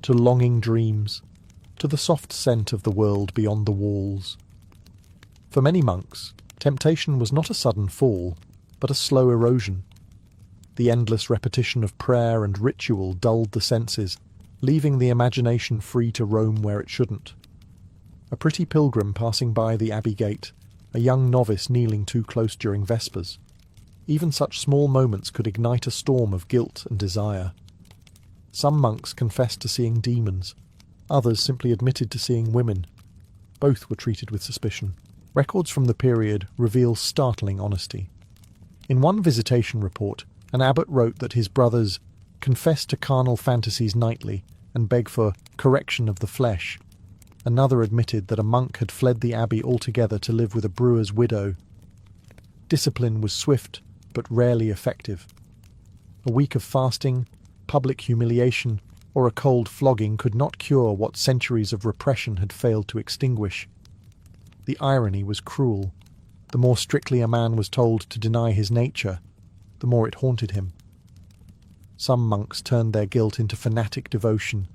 [SPEAKER 1] to longing dreams, to the soft scent of the world beyond the walls. For many monks, temptation was not a sudden fall, but a slow erosion. The endless repetition of prayer and ritual dulled the senses, leaving the imagination free to roam where it shouldn't. A pretty pilgrim passing by the abbey gate, a young novice kneeling too close during Vespers. Even such small moments could ignite a storm of guilt and desire. Some monks confessed to seeing demons. Others simply admitted to seeing women. Both were treated with suspicion. Records from the period reveal startling honesty. In one visitation report, an abbot wrote that his brothers confessed to carnal fantasies nightly and begged for correction of the flesh. Another admitted that a monk had fled the abbey altogether to live with a brewer's widow. Discipline was swift but rarely effective. A week of fasting, public humiliation, or a cold flogging could not cure what centuries of repression had failed to extinguish. The irony was cruel. The more strictly a man was told to deny his nature, the more it haunted him. Some monks turned their guilt into fanatic devotion,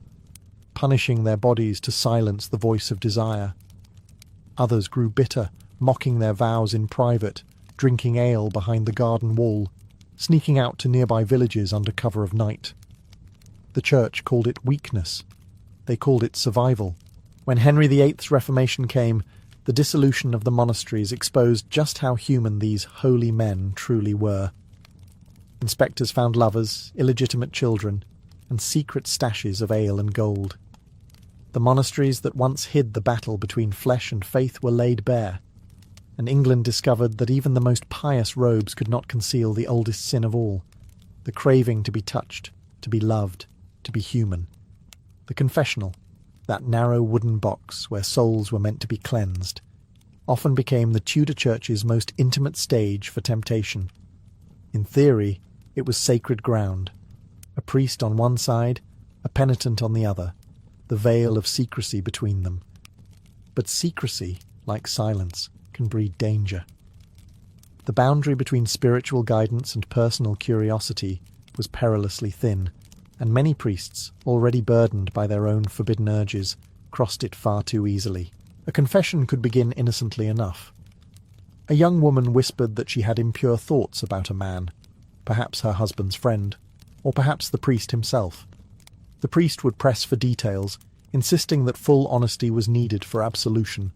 [SPEAKER 1] punishing their bodies to silence the voice of desire. Others grew bitter, mocking their vows in private, drinking ale behind the garden wall, sneaking out to nearby villages under cover of night. The Church called it weakness. They called it survival. When Henry VIII's Reformation came, the dissolution of the monasteries exposed just how human these holy men truly were. Inspectors found lovers, illegitimate children, and secret stashes of ale and gold. The monasteries that once hid the battle between flesh and faith were laid bare, and England discovered that even the most pious robes could not conceal the oldest sin of all, the craving to be touched, to be loved, to be human. The confessional, that narrow wooden box where souls were meant to be cleansed, often became the Tudor Church's most intimate stage for temptation. In theory, it was sacred ground. A priest on one side, a penitent on the other, the veil of secrecy between them. But secrecy, like silence, can breed danger. The boundary between spiritual guidance and personal curiosity was perilously thin, and many priests, already burdened by their own forbidden urges, crossed it far too easily. A confession could begin innocently enough. A young woman whispered that she had impure thoughts about a man, perhaps her husband's friend, or perhaps the priest himself. The priest would press for details, insisting that full honesty was needed for absolution.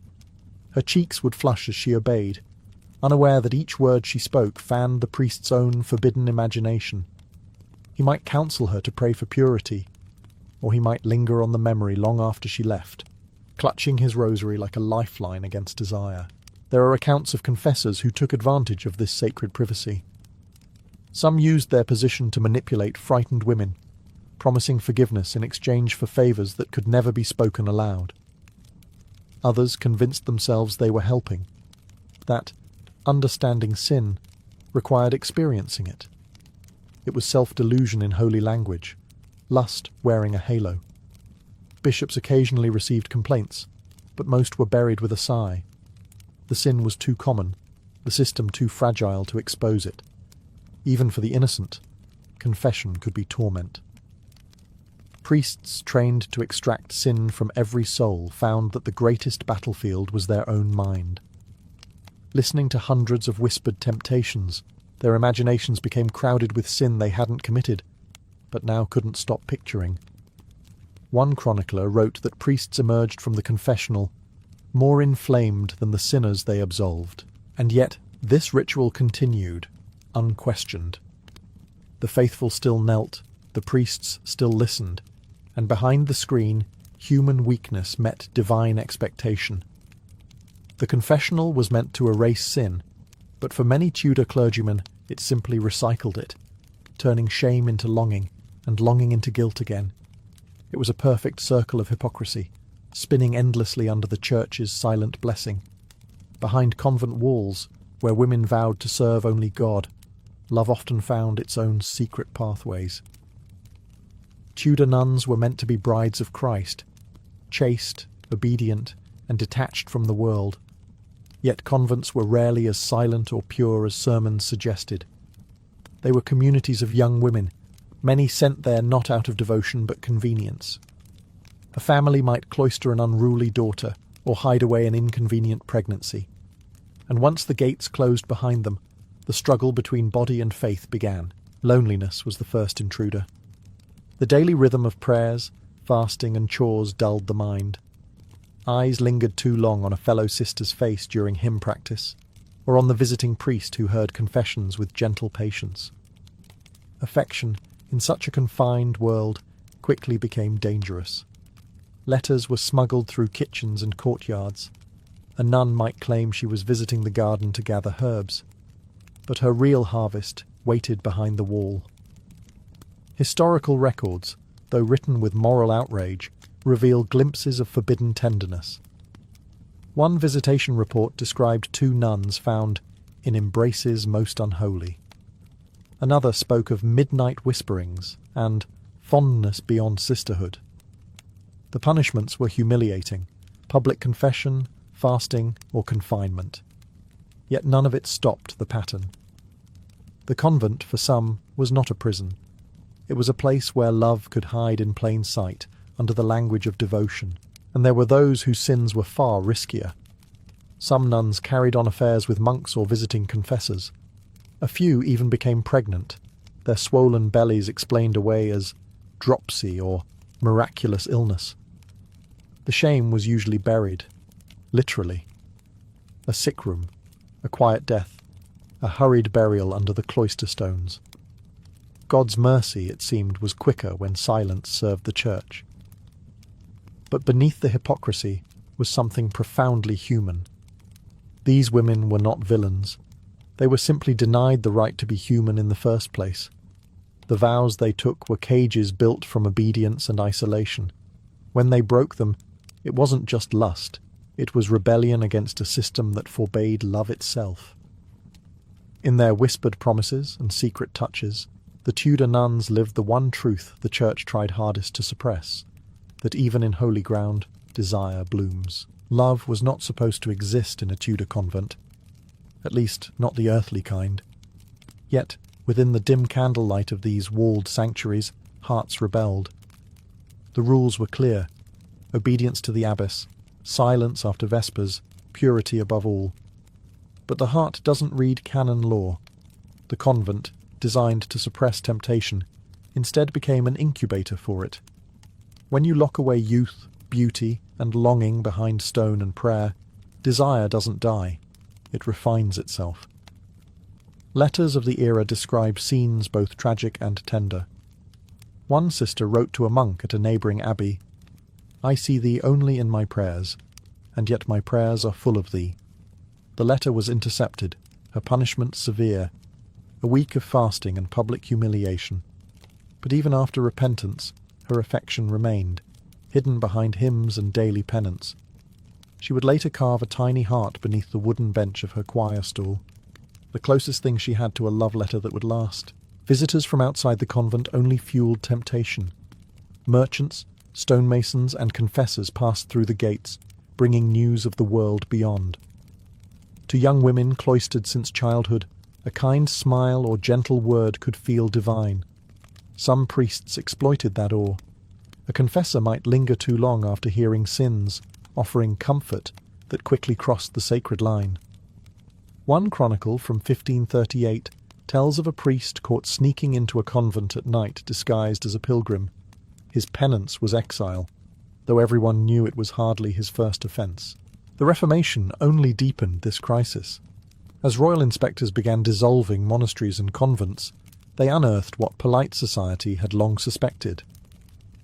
[SPEAKER 1] Her cheeks would flush as she obeyed, unaware that each word she spoke fanned the priest's own forbidden imagination. He might counsel her to pray for purity, or he might linger on the memory long after she left, clutching his rosary like a lifeline against desire. There are accounts of confessors who took advantage of this sacred privacy. Some used their position to manipulate frightened women, promising forgiveness in exchange for favours that could never be spoken aloud. Others convinced themselves they were helping, that understanding sin required experiencing it. It was self-delusion in holy language, lust wearing a halo. Bishops occasionally received complaints, but most were buried with a sigh. The sin was too common, the system too fragile to expose it. Even for the innocent, confession could be torment. Priests trained to extract sin from every soul found that the greatest battlefield was their own mind. Listening to hundreds of whispered temptations, their imaginations became crowded with sin they hadn't committed, but now couldn't stop picturing. One chronicler wrote that priests emerged from the confessional more inflamed than the sinners they absolved, and yet this ritual continued, unquestioned. The faithful still knelt, the priests still listened, and behind the screen, human weakness met divine expectation. The confessional was meant to erase sin, but for many Tudor clergymen it simply recycled it, turning shame into longing, and longing into guilt again. It was a perfect circle of hypocrisy, spinning endlessly under the Church's silent blessing. Behind convent walls, where women vowed to serve only God, love often found its own secret pathways. Tudor nuns were meant to be brides of Christ, chaste, obedient, and detached from the world. Yet convents were rarely as silent or pure as sermons suggested. They were communities of young women, many sent there not out of devotion but convenience. A family might cloister an unruly daughter or hide away an inconvenient pregnancy. And once the gates closed behind them, the struggle between body and faith began. Loneliness was the first intruder. The daily rhythm of prayers, fasting and chores dulled the mind. Eyes lingered too long on a fellow sister's face during hymn practice, or on the visiting priest who heard confessions with gentle patience. Affection, in such a confined world, quickly became dangerous. Letters were smuggled through kitchens and courtyards. A nun might claim she was visiting the garden to gather herbs, but her real harvest waited behind the wall. Historical records, though written with moral outrage, reveal glimpses of forbidden tenderness. One visitation report described 2 nuns found in embraces most unholy. Another spoke of midnight whisperings and fondness beyond sisterhood. The punishments were humiliating: public confession, fasting, or confinement. Yet none of it stopped the pattern. The convent, for some, was not a prison. It was a place where love could hide in plain sight under the language of devotion, and there were those whose sins were far riskier. Some nuns carried on affairs with monks or visiting confessors. A few even became pregnant, their swollen bellies explained away as dropsy or miraculous illness. The shame was usually buried, literally. A sick room, a quiet death, a hurried burial under the cloister stones. God's mercy, it seemed, was quicker when silence served the church. But beneath the hypocrisy was something profoundly human. These women were not villains. They were simply denied the right to be human in the first place. The vows they took were cages built from obedience and isolation. When they broke them, it wasn't just lust. It was rebellion against a system that forbade love itself. In their whispered promises and secret touches, the Tudor nuns lived the one truth the Church tried hardest to suppress, that even in holy ground, desire blooms. Love was not supposed to exist in a Tudor convent, at least not the earthly kind. Yet, within the dim candlelight of these walled sanctuaries, hearts rebelled. The rules were clear: obedience to the abbess, silence after vespers, purity above all. But the heart doesn't read canon law. The convent, designed to suppress temptation, instead became an incubator for it. When you lock away youth, beauty, and longing behind stone and prayer, desire doesn't die. It refines itself. Letters of the era describe scenes both tragic and tender. One sister wrote to a monk at a neighbouring abbey, "I see thee only in my prayers, and yet my prayers are full of thee." The letter was intercepted, her punishment severe, a week of fasting and public humiliation. But even after repentance, her affection remained, hidden behind hymns and daily penance. She would later carve a tiny heart beneath the wooden bench of her choir stool, the closest thing she had to a love letter that would last. Visitors from outside the convent only fueled temptation. Merchants, stonemasons, and confessors passed through the gates, bringing news of the world beyond. To young women cloistered since childhood, a kind smile or gentle word could feel divine. Some priests exploited that awe. A confessor might linger too long after hearing sins, offering comfort that quickly crossed the sacred line. One chronicle from 1538 tells of a priest caught sneaking into a convent at night disguised as a pilgrim. His penance was exile, though everyone knew it was hardly his first offence. The Reformation only deepened this crisis. As royal inspectors began dissolving monasteries and convents, they unearthed what polite society had long suspected.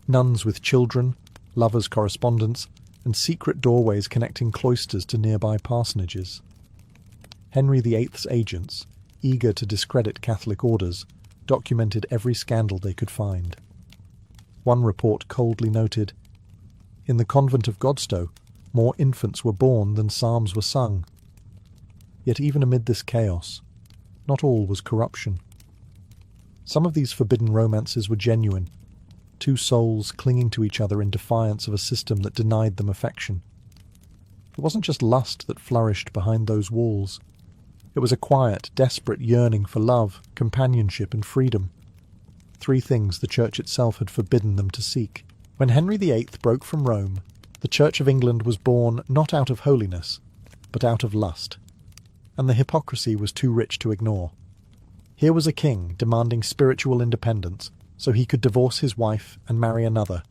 [SPEAKER 1] Nuns with children, lovers' correspondence, and secret doorways connecting cloisters to nearby parsonages. Henry VIII's agents, eager to discredit Catholic orders, documented every scandal they could find. One report coldly noted, "In the convent of Godstow, more infants were born than psalms were sung." Yet even amid this chaos, not all was corruption. Some of these forbidden romances were genuine, two souls clinging to each other in defiance of a system that denied them affection. It wasn't just lust that flourished behind those walls. It was a quiet, desperate yearning for love, companionship, and freedom. Three things the Church itself had forbidden them to seek. When Henry VIII broke from Rome, the Church of England was born not out of holiness, but out of lust. And the hypocrisy was too rich to ignore. Here was a king demanding spiritual independence so he could divorce his wife and marry another,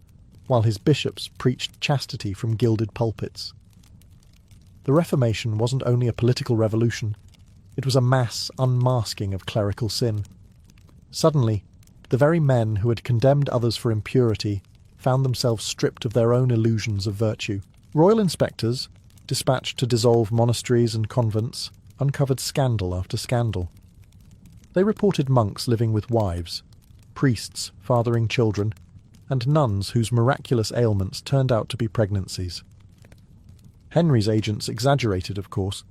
[SPEAKER 1] while his bishops preached chastity from gilded pulpits. The Reformation wasn't only a political revolution, it was a mass unmasking of clerical sin. Suddenly, the very men who had condemned others for impurity found themselves stripped of their own illusions of virtue. Royal inspectors, dispatched to dissolve monasteries and convents, uncovered scandal after scandal. They reported monks living with wives, priests fathering children, and nuns whose miraculous ailments turned out to be pregnancies. Henry's agents exaggerated, of course.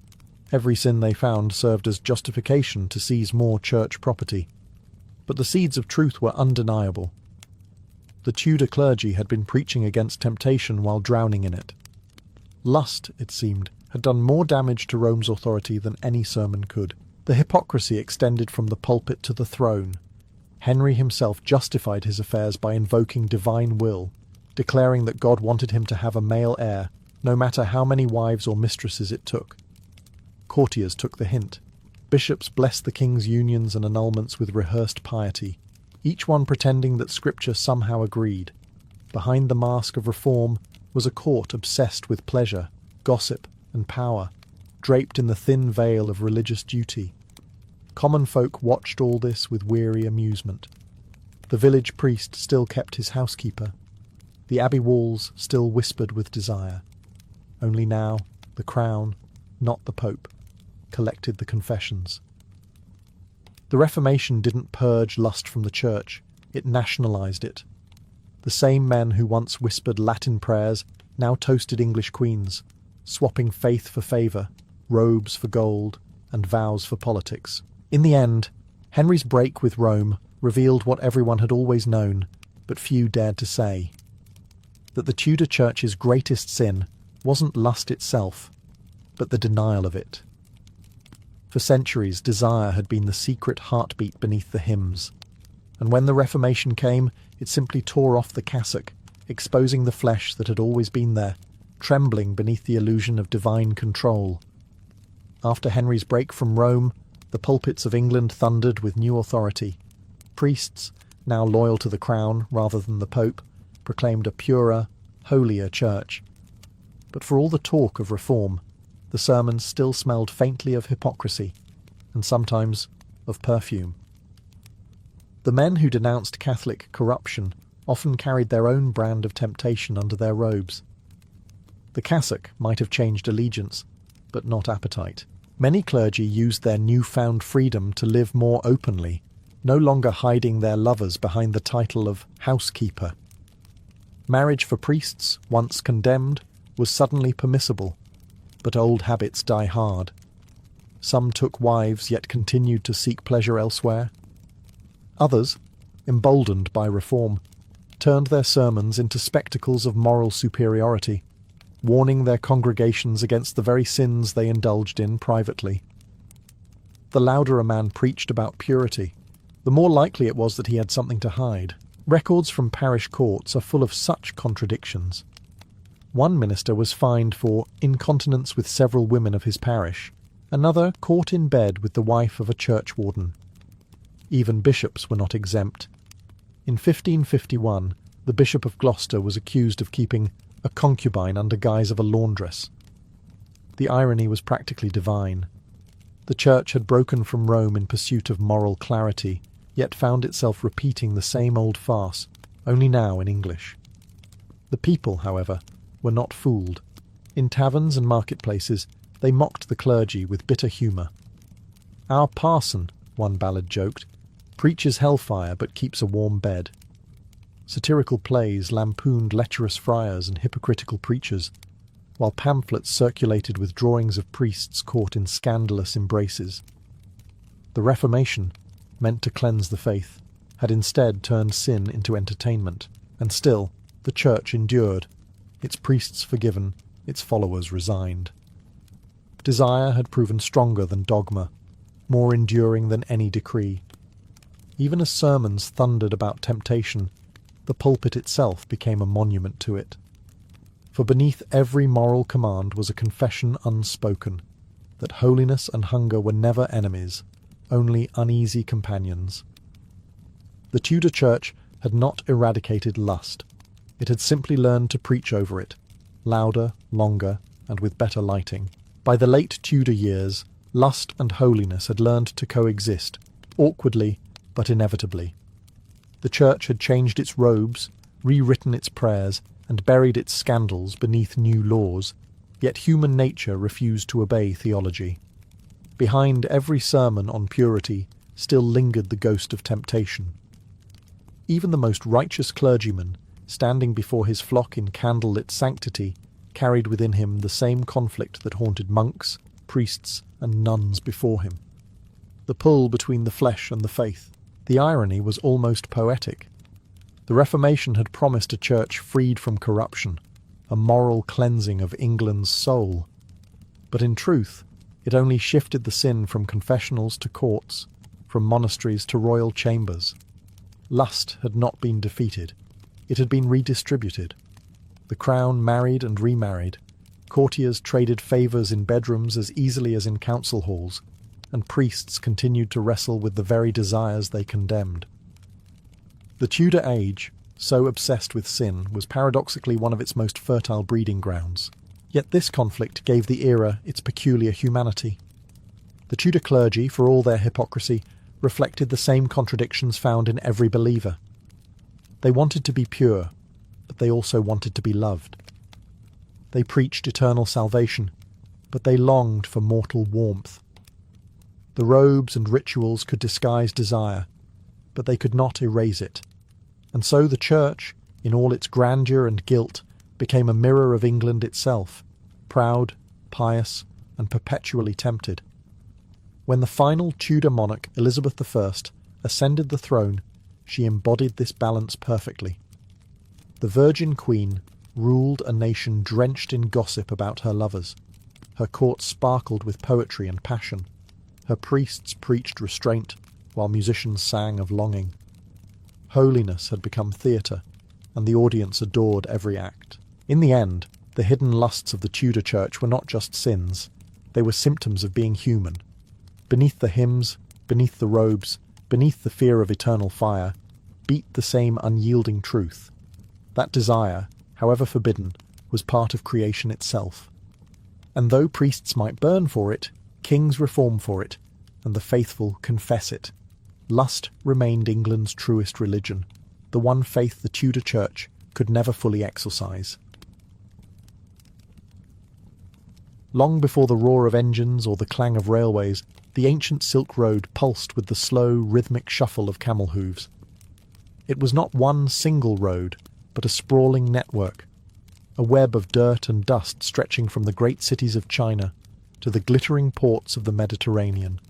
[SPEAKER 1] Every sin they found served as justification to seize more church property. But the seeds of truth were undeniable. The Tudor clergy had been preaching against temptation while drowning in it. Lust, it seemed, had done more damage to Rome's authority than any sermon could. The hypocrisy extended from the pulpit to the throne. Henry himself justified his affairs by invoking divine will, declaring that God wanted him to have a male heir, no matter how many wives or mistresses it took. Courtiers took the hint. Bishops blessed the king's unions and annulments with rehearsed piety, each one pretending that Scripture somehow agreed. Behind the mask of reform was a court obsessed with pleasure, gossip, and power, draped in the thin veil of religious duty. Common folk watched all this with weary amusement. The village priest still kept his housekeeper. The abbey walls still whispered with desire. Only now, the crown, not the Pope, collected the confessions. The Reformation didn't purge lust from the church, it nationalised it. The same men who once whispered Latin prayers now toasted English queens, swapping faith for favour, robes for gold, and vows for politics. In the end, Henry's break with Rome revealed what everyone had always known, but few dared to say: that the Tudor Church's greatest sin wasn't lust itself, but the denial of it. For centuries, desire had been the secret heartbeat beneath the hymns, and when the Reformation came, it simply tore off the cassock, exposing the flesh that had always been there, trembling beneath the illusion of divine control. After Henry's break from Rome, the pulpits of England thundered with new authority. Priests, now loyal to the crown rather than the Pope, proclaimed a purer, holier church. But for all the talk of reform, the sermons still smelled faintly of hypocrisy, and sometimes of perfume. The men who denounced Catholic corruption often carried their own brand of temptation under their robes. The cassock might have changed allegiance, but not appetite. Many clergy used their newfound freedom to live more openly, no longer hiding their lovers behind the title of housekeeper. Marriage for priests, once condemned, was suddenly permissible, but old habits die hard. Some took wives yet continued to seek pleasure elsewhere. Others, emboldened by reform, turned their sermons into spectacles of moral superiority, warning their congregations against the very sins they indulged in privately. The louder a man preached about purity, the more likely it was that he had something to hide. Records from parish courts are full of such contradictions. One minister was fined for incontinence with several women of his parish, another caught in bed with the wife of a churchwarden. Even bishops were not exempt. In 1551, the Bishop of Gloucester was accused of keeping a concubine under guise of a laundress. The irony was practically divine. The Church had broken from Rome in pursuit of moral clarity, yet found itself repeating the same old farce, only now in English. The people, however, were not fooled. In taverns and marketplaces, they mocked the clergy with bitter humour. "Our parson," one ballad joked, "preaches hellfire but keeps a warm bed." Satirical plays lampooned lecherous friars and hypocritical preachers, while pamphlets circulated with drawings of priests caught in scandalous embraces. The Reformation, meant to cleanse the faith, had instead turned sin into entertainment, and still the Church endured, its priests forgiven, its followers resigned. Desire had proven stronger than dogma, more enduring than any decree. Even as sermons thundered about temptation, the pulpit itself became a monument to it. For beneath every moral command was a confession unspoken, that holiness and hunger were never enemies, only uneasy companions. The Tudor Church had not eradicated lust. It had simply learned to preach over it, louder, longer, and with better lighting. By the late Tudor years, lust and holiness had learned to coexist, awkwardly but inevitably. The Church had changed its robes, rewritten its prayers, and buried its scandals beneath new laws, yet human nature refused to obey theology. Behind every sermon on purity still lingered the ghost of temptation. Even the most righteous clergyman, standing before his flock in candlelit sanctity, carried within him the same conflict that haunted monks, priests, and nuns before him. The pull between the flesh and the faith. The irony was almost poetic. The Reformation had promised a church freed from corruption, a moral cleansing of England's soul. But in truth, it only shifted the sin from confessionals to courts, from monasteries to royal chambers. Lust had not been defeated. It had been redistributed. The crown married and remarried. Courtiers traded favours in bedrooms as easily as in council halls. and priests continued to wrestle with the very desires they condemned. The Tudor age, so obsessed with sin, was paradoxically one of its most fertile breeding grounds. Yet this conflict gave the era its peculiar humanity. The Tudor clergy, for all their hypocrisy, reflected the same contradictions found in every believer. They wanted to be pure, but they also wanted to be loved. They preached eternal salvation, but they longed for mortal warmth. The robes and rituals could disguise desire, but they could not erase it. And so the Church, in all its grandeur and guilt, became a mirror of England itself, proud, pious, and perpetually tempted. When the final Tudor monarch, Elizabeth I, ascended the throne, she embodied this balance perfectly. The Virgin Queen ruled a nation drenched in gossip about her lovers. Her court sparkled with poetry and passion. Her priests preached restraint, while musicians sang of longing. Holiness had become theatre, and the audience adored every act. In the end, the hidden lusts of the Tudor Church were not just sins, they were symptoms of being human. Beneath the hymns, beneath the robes, beneath the fear of eternal fire, beat the same unyielding truth. That desire, however forbidden, was part of creation itself. And though priests might burn for it, kings reform for it, and the faithful confess it. Lust remained England's truest religion, the one faith the Tudor Church could never fully exorcise. Long before the roar of engines or the clang of railways, the ancient Silk Road pulsed with the slow, rhythmic shuffle of camel hooves. It was not one single road, but a sprawling network, a web of dirt and dust stretching from the great cities of China to the glittering ports of the Mediterranean.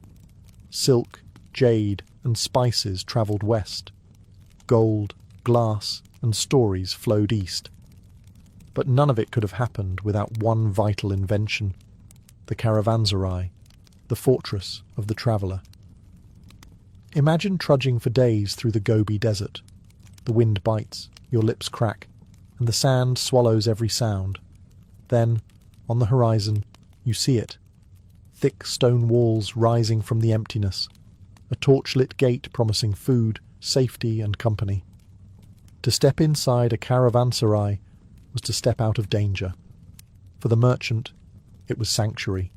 [SPEAKER 1] Silk, jade, and spices travelled west. Gold, glass, and stories flowed east. But none of it could have happened without one vital invention, the caravanserai, the fortress of the traveller. Imagine trudging for days through the Gobi Desert. The wind bites, your lips crack, and the sand swallows every sound. Then, on the horizon, you see it. Thick stone walls rising from the emptiness, a torchlit gate promising food, safety, and company. To step inside a caravanserai was to step out of danger. For the merchant, it was sanctuary.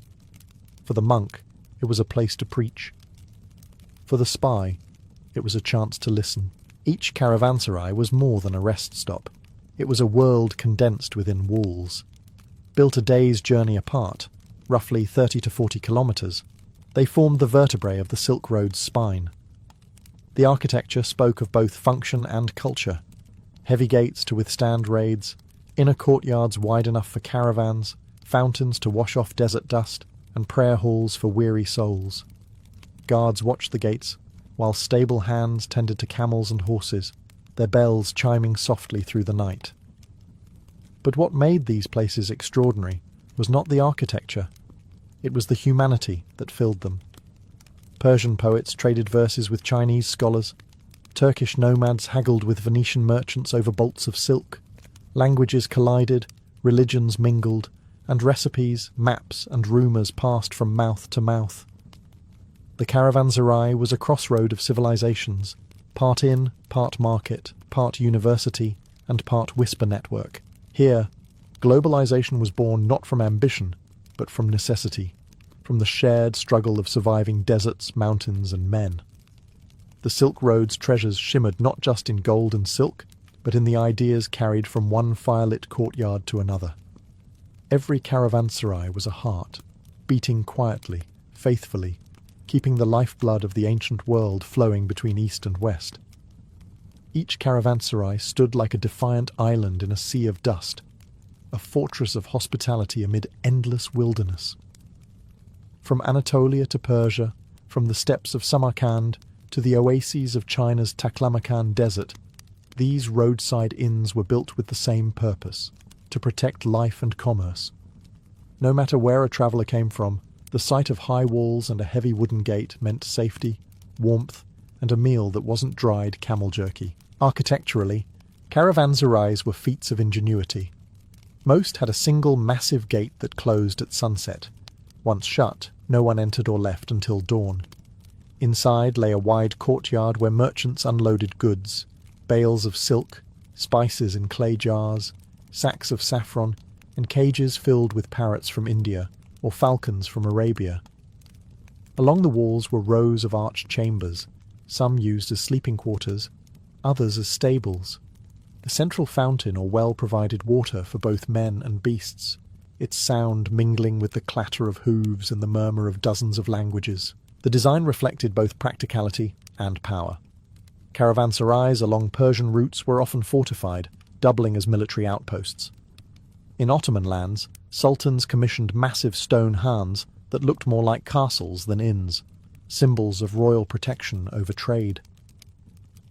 [SPEAKER 1] For the monk, it was a place to preach. For the spy, it was a chance to listen. Each caravanserai was more than a rest stop. It was a world condensed within walls. Built a day's journey apart, roughly 30 to 40 kilometres, they formed the vertebrae of the Silk Road's spine. The architecture spoke of both function and culture. Heavy gates to withstand raids, inner courtyards wide enough for caravans, fountains to wash off desert dust, and prayer halls for weary souls. Guards watched the gates, while stable hands tended to camels and horses, their bells chiming softly through the night. But what made these places extraordinary was not the architecture. It was the humanity that filled them. Persian poets traded verses with Chinese scholars. Turkish nomads haggled with Venetian merchants over bolts of silk. Languages collided, religions mingled, and recipes, maps, and rumours passed from mouth to mouth. The caravanserai was a crossroad of civilizations, part inn, part market, part university, and part whisper network. Here, globalization was born not from ambition, but from necessity, from the shared struggle of surviving deserts, mountains, and men. The Silk Road's treasures shimmered not just in gold and silk, but in the ideas carried from one firelit courtyard to another. Every caravanserai was a heart, beating quietly, faithfully, keeping the lifeblood of the ancient world flowing between east and west. Each caravanserai stood like a defiant island in a sea of dust, a fortress of hospitality amid endless wilderness. From Anatolia to Persia, from the steppes of Samarkand to the oases of China's Taklamakan desert, these roadside inns were built with the same purpose, to protect life and commerce. No matter where a traveller came from, the sight of high walls and a heavy wooden gate meant safety, warmth, and a meal that wasn't dried camel jerky. Architecturally, caravanserais were feats of ingenuity. Most had a single massive gate that closed at sunset. Once shut, No one entered or left until dawn. Inside lay a wide courtyard where merchants unloaded goods, bales of silk, spices in clay jars, sacks of saffron, and cages filled with parrots from India or falcons from Arabia. Along the walls were rows of arched chambers, some used as sleeping quarters, others as stables. The central fountain or well provided water for both men and beasts, its sound mingling with the clatter of hooves and the murmur of dozens of languages. The design reflected both practicality and power. Caravanserais along Persian routes were often fortified, doubling as military outposts. In Ottoman lands, sultans commissioned massive stone khans that looked more like castles than inns, symbols of royal protection over trade.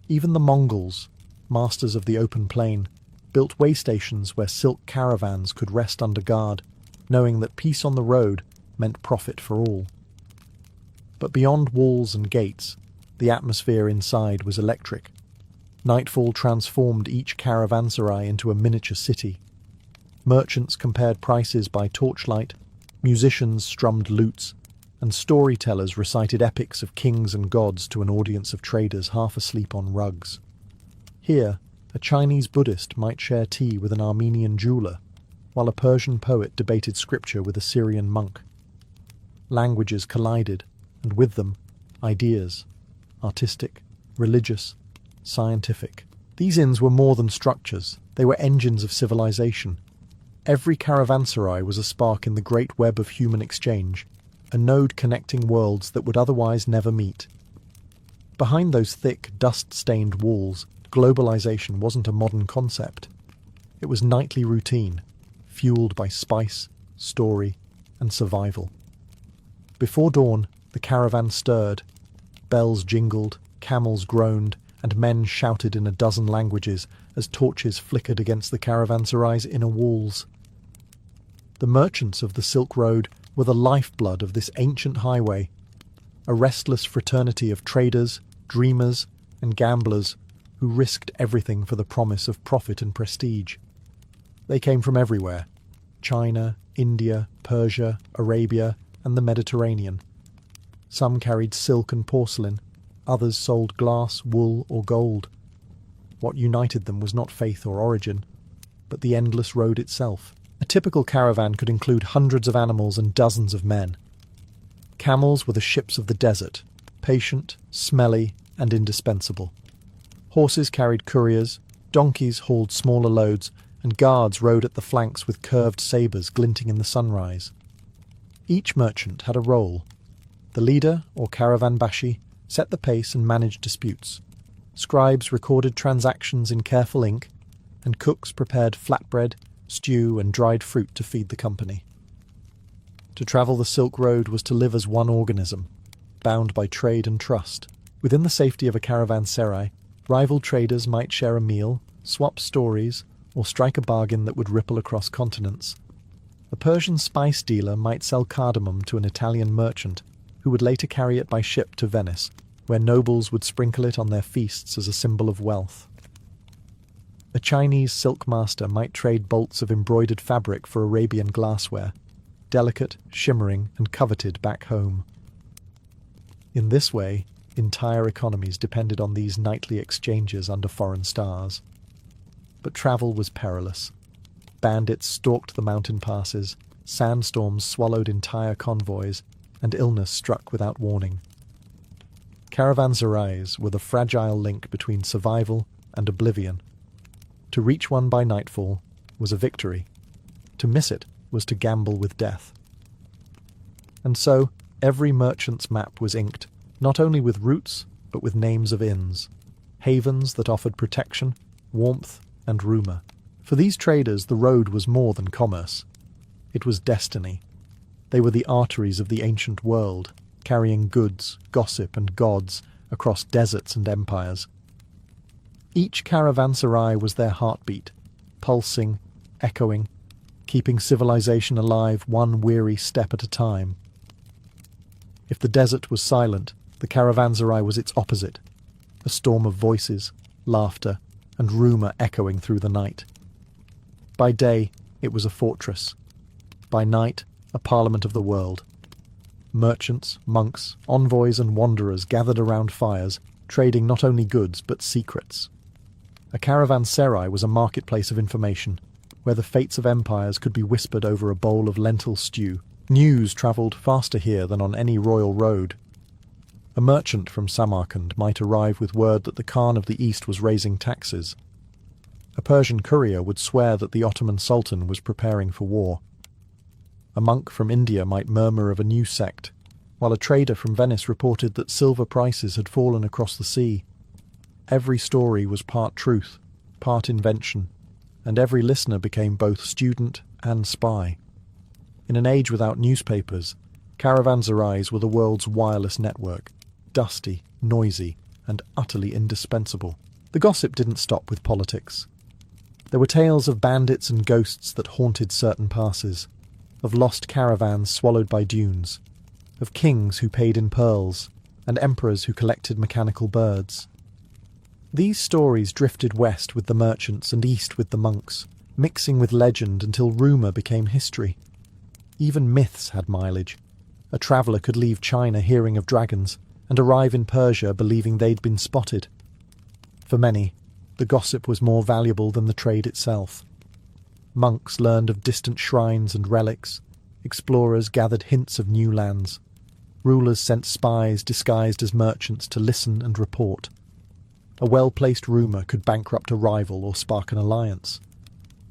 [SPEAKER 1] Even the Mongols, masters of the open plain, built way stations where silk caravans could rest under guard, knowing that peace on the road meant profit for all. But beyond walls and gates, the atmosphere inside was electric. Nightfall transformed each caravanserai into a miniature city. Merchants compared prices by torchlight, musicians strummed lutes, and storytellers recited epics of kings and gods to an audience of traders half asleep on rugs. Here, a Chinese Buddhist might share tea with an Armenian jeweler, while a Persian poet debated scripture with a Syrian monk. Languages collided, and with them, ideas, artistic, religious, scientific. These inns were more than structures, they were engines of civilization. Every caravanserai was a spark in the great web of human exchange, a node connecting worlds that would otherwise never meet. Behind those thick, dust-stained walls, globalization wasn't a modern concept. It was nightly routine, fueled by spice, story, and survival. Before dawn, the caravan stirred. Bells jingled, camels groaned, and men shouted in a dozen languages as torches flickered against the caravanserai's inner walls. The merchants of the Silk Road were the lifeblood of this ancient highway, a restless fraternity of traders, dreamers, and gamblers who risked everything for the promise of profit and prestige. They came from everywhere: China, India, Persia, Arabia, and the Mediterranean. Some carried silk and porcelain, others sold glass, wool, or gold. What united them was not faith or origin, but the endless road itself. A typical caravan could include hundreds of animals and dozens of men. Camels were the ships of the desert, patient, smelly, and indispensable. Horses carried couriers, donkeys hauled smaller loads, and guards rode at the flanks with curved sabres glinting in the sunrise. Each merchant had a role. The leader, or caravanbashi, set the pace and managed disputes. Scribes recorded transactions in careful ink, and cooks prepared flatbread, stew, and dried fruit to feed the company. To travel the Silk Road was to live as one organism, bound by trade and trust. Within the safety of a caravanserai, rival traders might share a meal, swap stories, or strike a bargain that would ripple across continents. A Persian spice dealer might sell cardamom to an Italian merchant, who would later carry it by ship to Venice, where nobles would sprinkle it on their feasts as a symbol of wealth. A Chinese silk master might trade bolts of embroidered fabric for Arabian glassware, delicate, shimmering, and coveted back home. In this way, entire economies depended on these nightly exchanges under foreign stars. But travel was perilous. Bandits stalked the mountain passes, sandstorms swallowed entire convoys, and illness struck without warning. Caravanserais were the fragile link between survival and oblivion. To reach one by nightfall was a victory. To miss it was to gamble with death. And so, every merchant's map was inked, not only with routes, but with names of inns, havens that offered protection, warmth, and rumour. For these traders, the road was more than commerce. It was destiny. They were the arteries of the ancient world, carrying goods, gossip, and gods across deserts and empires. Each caravanserai was their heartbeat, pulsing, echoing, keeping civilization alive one weary step at a time. If the desert was silent, the caravanserai was its opposite, a storm of voices, laughter, and rumour echoing through the night. By day, it was a fortress. By night, a parliament of the world. Merchants, monks, envoys and wanderers gathered around fires, trading not only goods but secrets. A caravanserai was a marketplace of information, where the fates of empires could be whispered over a bowl of lentil stew. News travelled faster here than on any royal road. A merchant from Samarkand might arrive with word that the Khan of the East was raising taxes. A Persian courier would swear that the Ottoman Sultan was preparing for war. A monk from India might murmur of a new sect, while a trader from Venice reported that silver prices had fallen across the sea. Every story was part truth, part invention, and every listener became both student and spy. In an age without newspapers, caravanserais were the world's wireless network, dusty, noisy, and utterly indispensable. The gossip didn't stop with politics. There were tales of bandits and ghosts that haunted certain passes, of lost caravans swallowed by dunes, of kings who paid in pearls, and emperors who collected mechanical birds. These stories drifted west with the merchants and east with the monks, mixing with legend until rumour became history. Even myths had mileage. A traveller could leave China hearing of dragons, and arrive in Persia believing they'd been spotted. For many, the gossip was more valuable than the trade itself. Monks learned of distant shrines and relics. Explorers gathered hints of new lands. Rulers sent spies disguised as merchants to listen and report. A well-placed rumour could bankrupt a rival or spark an alliance.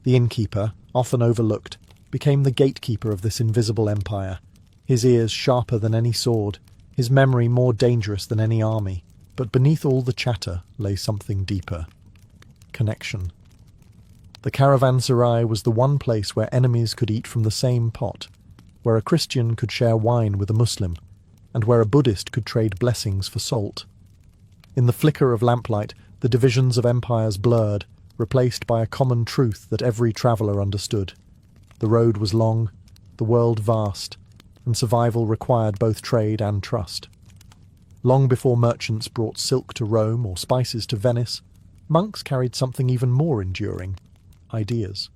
[SPEAKER 1] The innkeeper, often overlooked, became the gatekeeper of this invisible empire, his ears sharper than any sword, his memory more dangerous than any army. But beneath all the chatter lay something deeper. Connection. The caravanserai was the one place where enemies could eat from the same pot, where a Christian could share wine with a Muslim, and where a Buddhist could trade blessings for salt. In the flicker of lamplight, the divisions of empires blurred, replaced by a common truth that every traveller understood. The road was long, the world vast, and survival required both trade and trust. Long before merchants brought silk to Rome or spices to Venice, monks carried something even more enduring: ideas.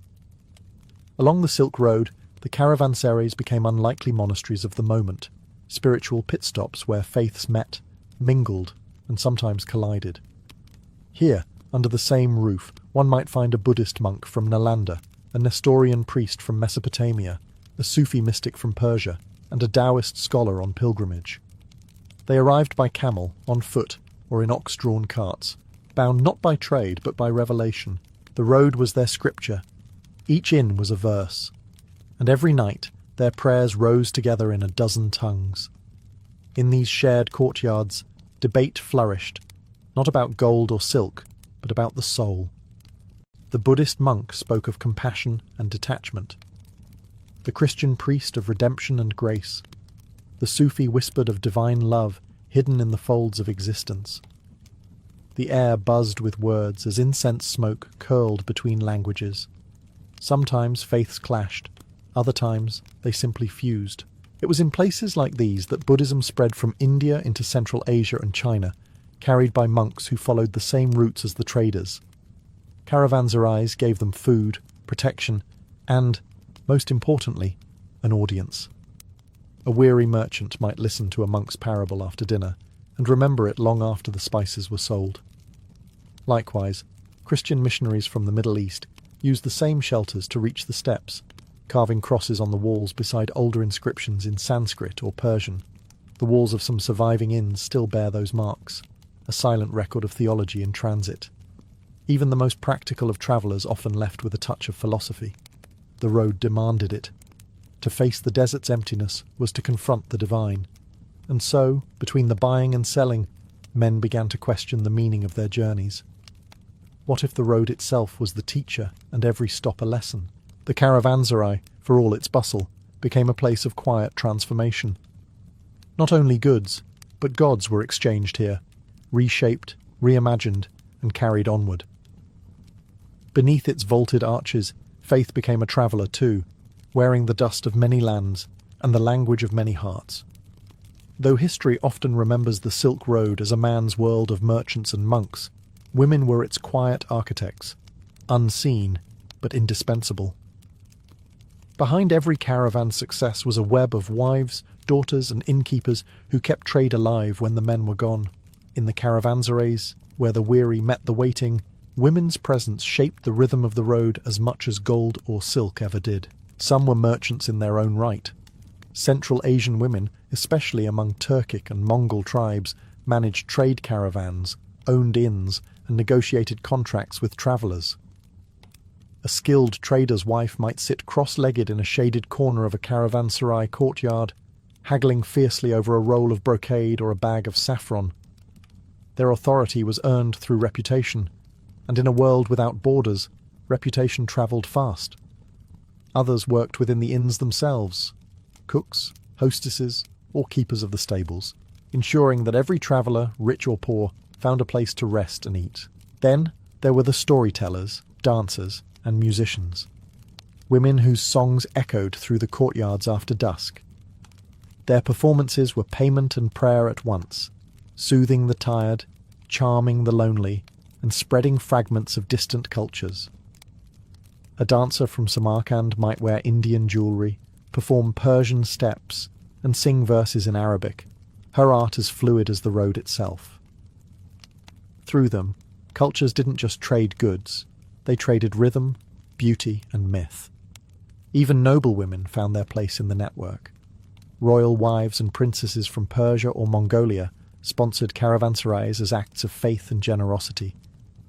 [SPEAKER 1] Along the Silk Road, the caravanserais became unlikely monasteries of the moment, spiritual pit stops where faiths met, mingled, and sometimes collided. Here, under the same roof, one might find a Buddhist monk from Nalanda, a Nestorian priest from Mesopotamia, a Sufi mystic from Persia, and a Taoist scholar on pilgrimage. They arrived by camel, on foot, or in ox-drawn carts, bound not by trade but by revelation. The road was their scripture. Each inn was a verse. And every night their prayers rose together in a dozen tongues. In these shared courtyards, debate flourished, not about gold or silk, but about the soul. The Buddhist monk spoke of compassion and detachment. The Christian priest of redemption and grace. The Sufi whispered of divine love hidden in the folds of existence. The air buzzed with words as incense smoke curled between languages. Sometimes faiths clashed, other times they simply fused. It was in places like these that Buddhism spread from India into Central Asia and China, carried by monks who followed the same routes as the traders. Caravanserais gave them food, protection, and, most importantly, an audience. A weary merchant might listen to a monk's parable after dinner, and remember it long after the spices were sold. Likewise, Christian missionaries from the Middle East used the same shelters to reach the steppes, carving crosses on the walls beside older inscriptions in Sanskrit or Persian. The walls of some surviving inns still bear those marks, a silent record of theology in transit. Even the most practical of travellers often left with a touch of philosophy. The road demanded it. To face the desert's emptiness was to confront the divine. And so, between the buying and selling, men began to question the meaning of their journeys. What if the road itself was the teacher and every stop a lesson? The caravanserai, for all its bustle, became a place of quiet transformation. Not only goods, but gods were exchanged here, reshaped, reimagined, and carried onward. Beneath its vaulted arches, faith became a traveller too, wearing the dust of many lands and the language of many hearts. Though history often remembers the Silk Road as a man's world of merchants and monks, women were its quiet architects, unseen but indispensable. Behind every caravan's success was a web of wives, daughters, and innkeepers who kept trade alive when the men were gone. In the caravanserais, where the weary met the waiting, women's presence shaped the rhythm of the road as much as gold or silk ever did. Some were merchants in their own right. Central Asian women, especially among Turkic and Mongol tribes, managed trade caravans, owned inns, and negotiated contracts with travellers. A skilled trader's wife might sit cross-legged in a shaded corner of a caravanserai courtyard, haggling fiercely over a roll of brocade or a bag of saffron. Their authority was earned through reputation, and in a world without borders, reputation travelled fast. Others worked within the inns themselves, cooks, hostesses, or keepers of the stables, ensuring that every traveller, rich or poor, found a place to rest and eat. Then there were the storytellers, dancers, and musicians, women whose songs echoed through the courtyards after dusk. Their performances were payment and prayer at once, soothing the tired, charming the lonely, and spreading fragments of distant cultures. A dancer from Samarkand might wear Indian jewellery, perform Persian steps, and sing verses in Arabic, her art as fluid as the road itself. Through them, cultures didn't just trade goods, they traded rhythm, beauty, and myth. Even noble women found their place in the network. Royal wives and princesses from Persia or Mongolia sponsored caravanserais as acts of faith and generosity,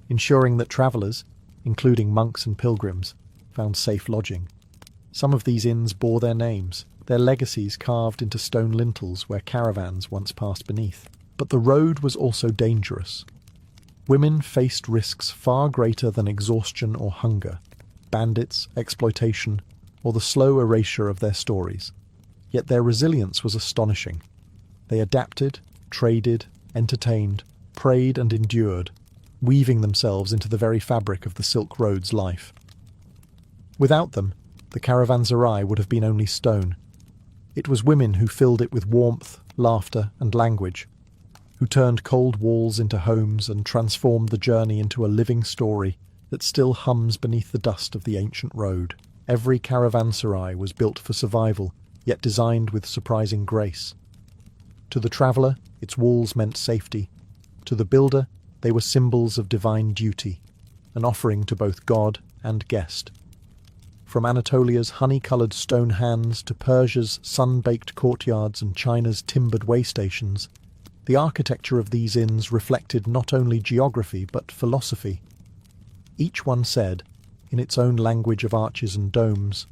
[SPEAKER 1] ensuring that travellers, including monks and pilgrims, found safe lodging. Some of these inns bore their names, their legacies carved into stone lintels where caravans once passed beneath. But the road was also dangerous. Women faced risks far greater than exhaustion or hunger, bandits, exploitation, or the slow erasure of their stories. Yet their resilience was astonishing. They adapted, traded, entertained, prayed and endured, weaving themselves into the very fabric of the Silk Road's life. Without them, the caravanserai would have been only stone. It was women who filled it with warmth, laughter, and language, who turned cold walls into homes and transformed the journey into a living story that still hums beneath the dust of the ancient road. Every caravanserai was built for survival, yet designed with surprising grace. To the traveller, its walls meant safety. To the builder, they were symbols of divine duty, an offering to both God and guest. From Anatolia's honey-coloured stone hands to Persia's sun-baked courtyards and China's timbered way stations, the architecture of these inns reflected not only geography but philosophy. Each one said, in its own language of arches and domes,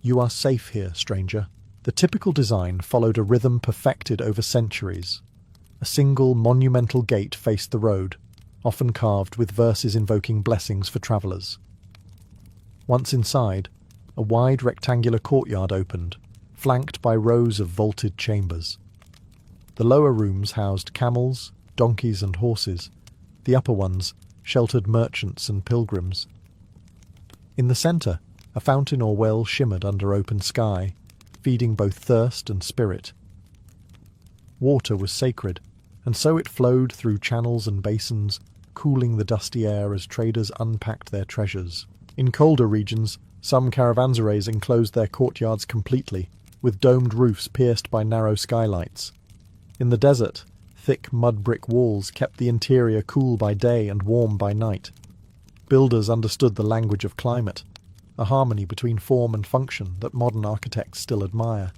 [SPEAKER 1] "You are safe here, stranger." The typical design followed a rhythm perfected over centuries. A single monumental gate faced the road, often carved with verses invoking blessings for travellers. Once inside, a wide rectangular courtyard opened, flanked by rows of vaulted chambers. The lower rooms housed camels, donkeys and horses. The upper ones sheltered merchants and pilgrims. In the centre, a fountain or well shimmered under open sky, feeding both thirst and spirit. Water was sacred, and so it flowed through channels and basins, cooling the dusty air as traders unpacked their treasures. In colder regions, some caravanserais enclosed their courtyards completely, with domed roofs pierced by narrow skylights. In the desert, thick mud-brick walls kept the interior cool by day and warm by night. Builders understood the language of climate, a harmony between form and function that modern architects still admire.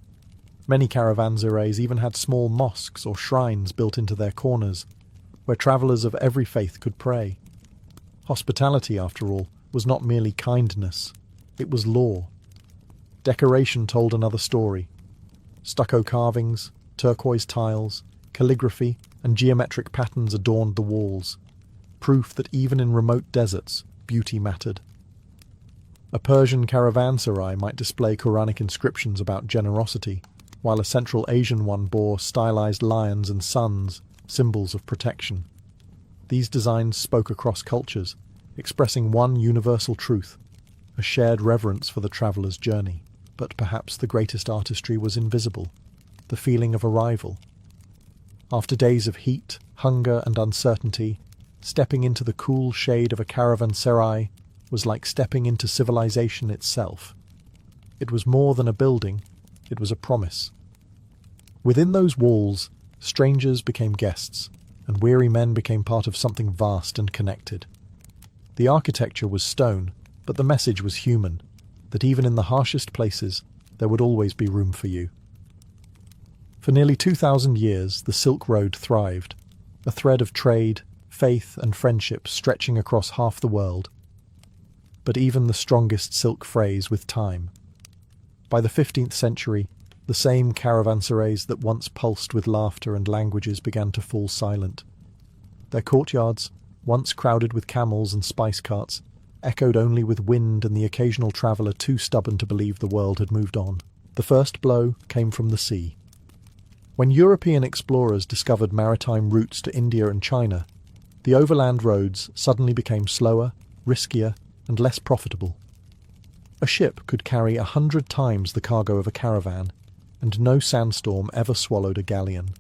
[SPEAKER 1] Many caravanserais even had small mosques or shrines built into their corners, where travellers of every faith could pray. Hospitality, after all, was not merely kindness, it was law. Decoration told another story. Stucco carvings, turquoise tiles, calligraphy, and geometric patterns adorned the walls, proof that even in remote deserts, beauty mattered. A Persian caravanserai might display Quranic inscriptions about generosity, while a Central Asian one bore stylized lions and suns, symbols of protection. These designs spoke across cultures, expressing one universal truth, a shared reverence for the traveller's journey. But perhaps the greatest artistry was invisible, the feeling of arrival. After days of heat, hunger and uncertainty, stepping into the cool shade of a caravanserai was like stepping into civilization itself. It was more than a building, it was a promise. Within those walls, strangers became guests, and weary men became part of something vast and connected. The architecture was stone, but the message was human, that even in the harshest places, there would always be room for you. For nearly 2,000 years, the Silk Road thrived, a thread of trade, faith, and friendship stretching across half the world. But even the strongest silk frays with time. By the 15th century, the same caravanserais that once pulsed with laughter and languages began to fall silent. Their courtyards, once crowded with camels and spice carts, echoed only with wind and the occasional traveller too stubborn to believe the world had moved on. The first blow came from the sea. When European explorers discovered maritime routes to India and China, the overland roads suddenly became slower, riskier, and less profitable. A ship could carry 100 times the cargo of a caravan, and no sandstorm ever swallowed a galleon.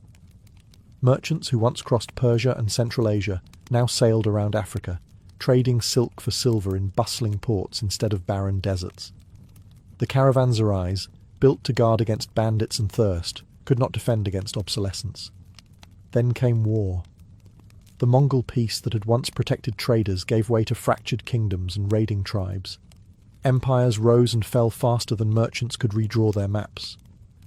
[SPEAKER 1] Merchants who once crossed Persia and Central Asia now sailed around Africa, trading silk for silver in bustling ports instead of barren deserts. The caravanserais, built to guard against bandits and thirst, could not defend against obsolescence. Then came war. The Mongol peace that had once protected traders gave way to fractured kingdoms and raiding tribes. Empires rose and fell faster than merchants could redraw their maps.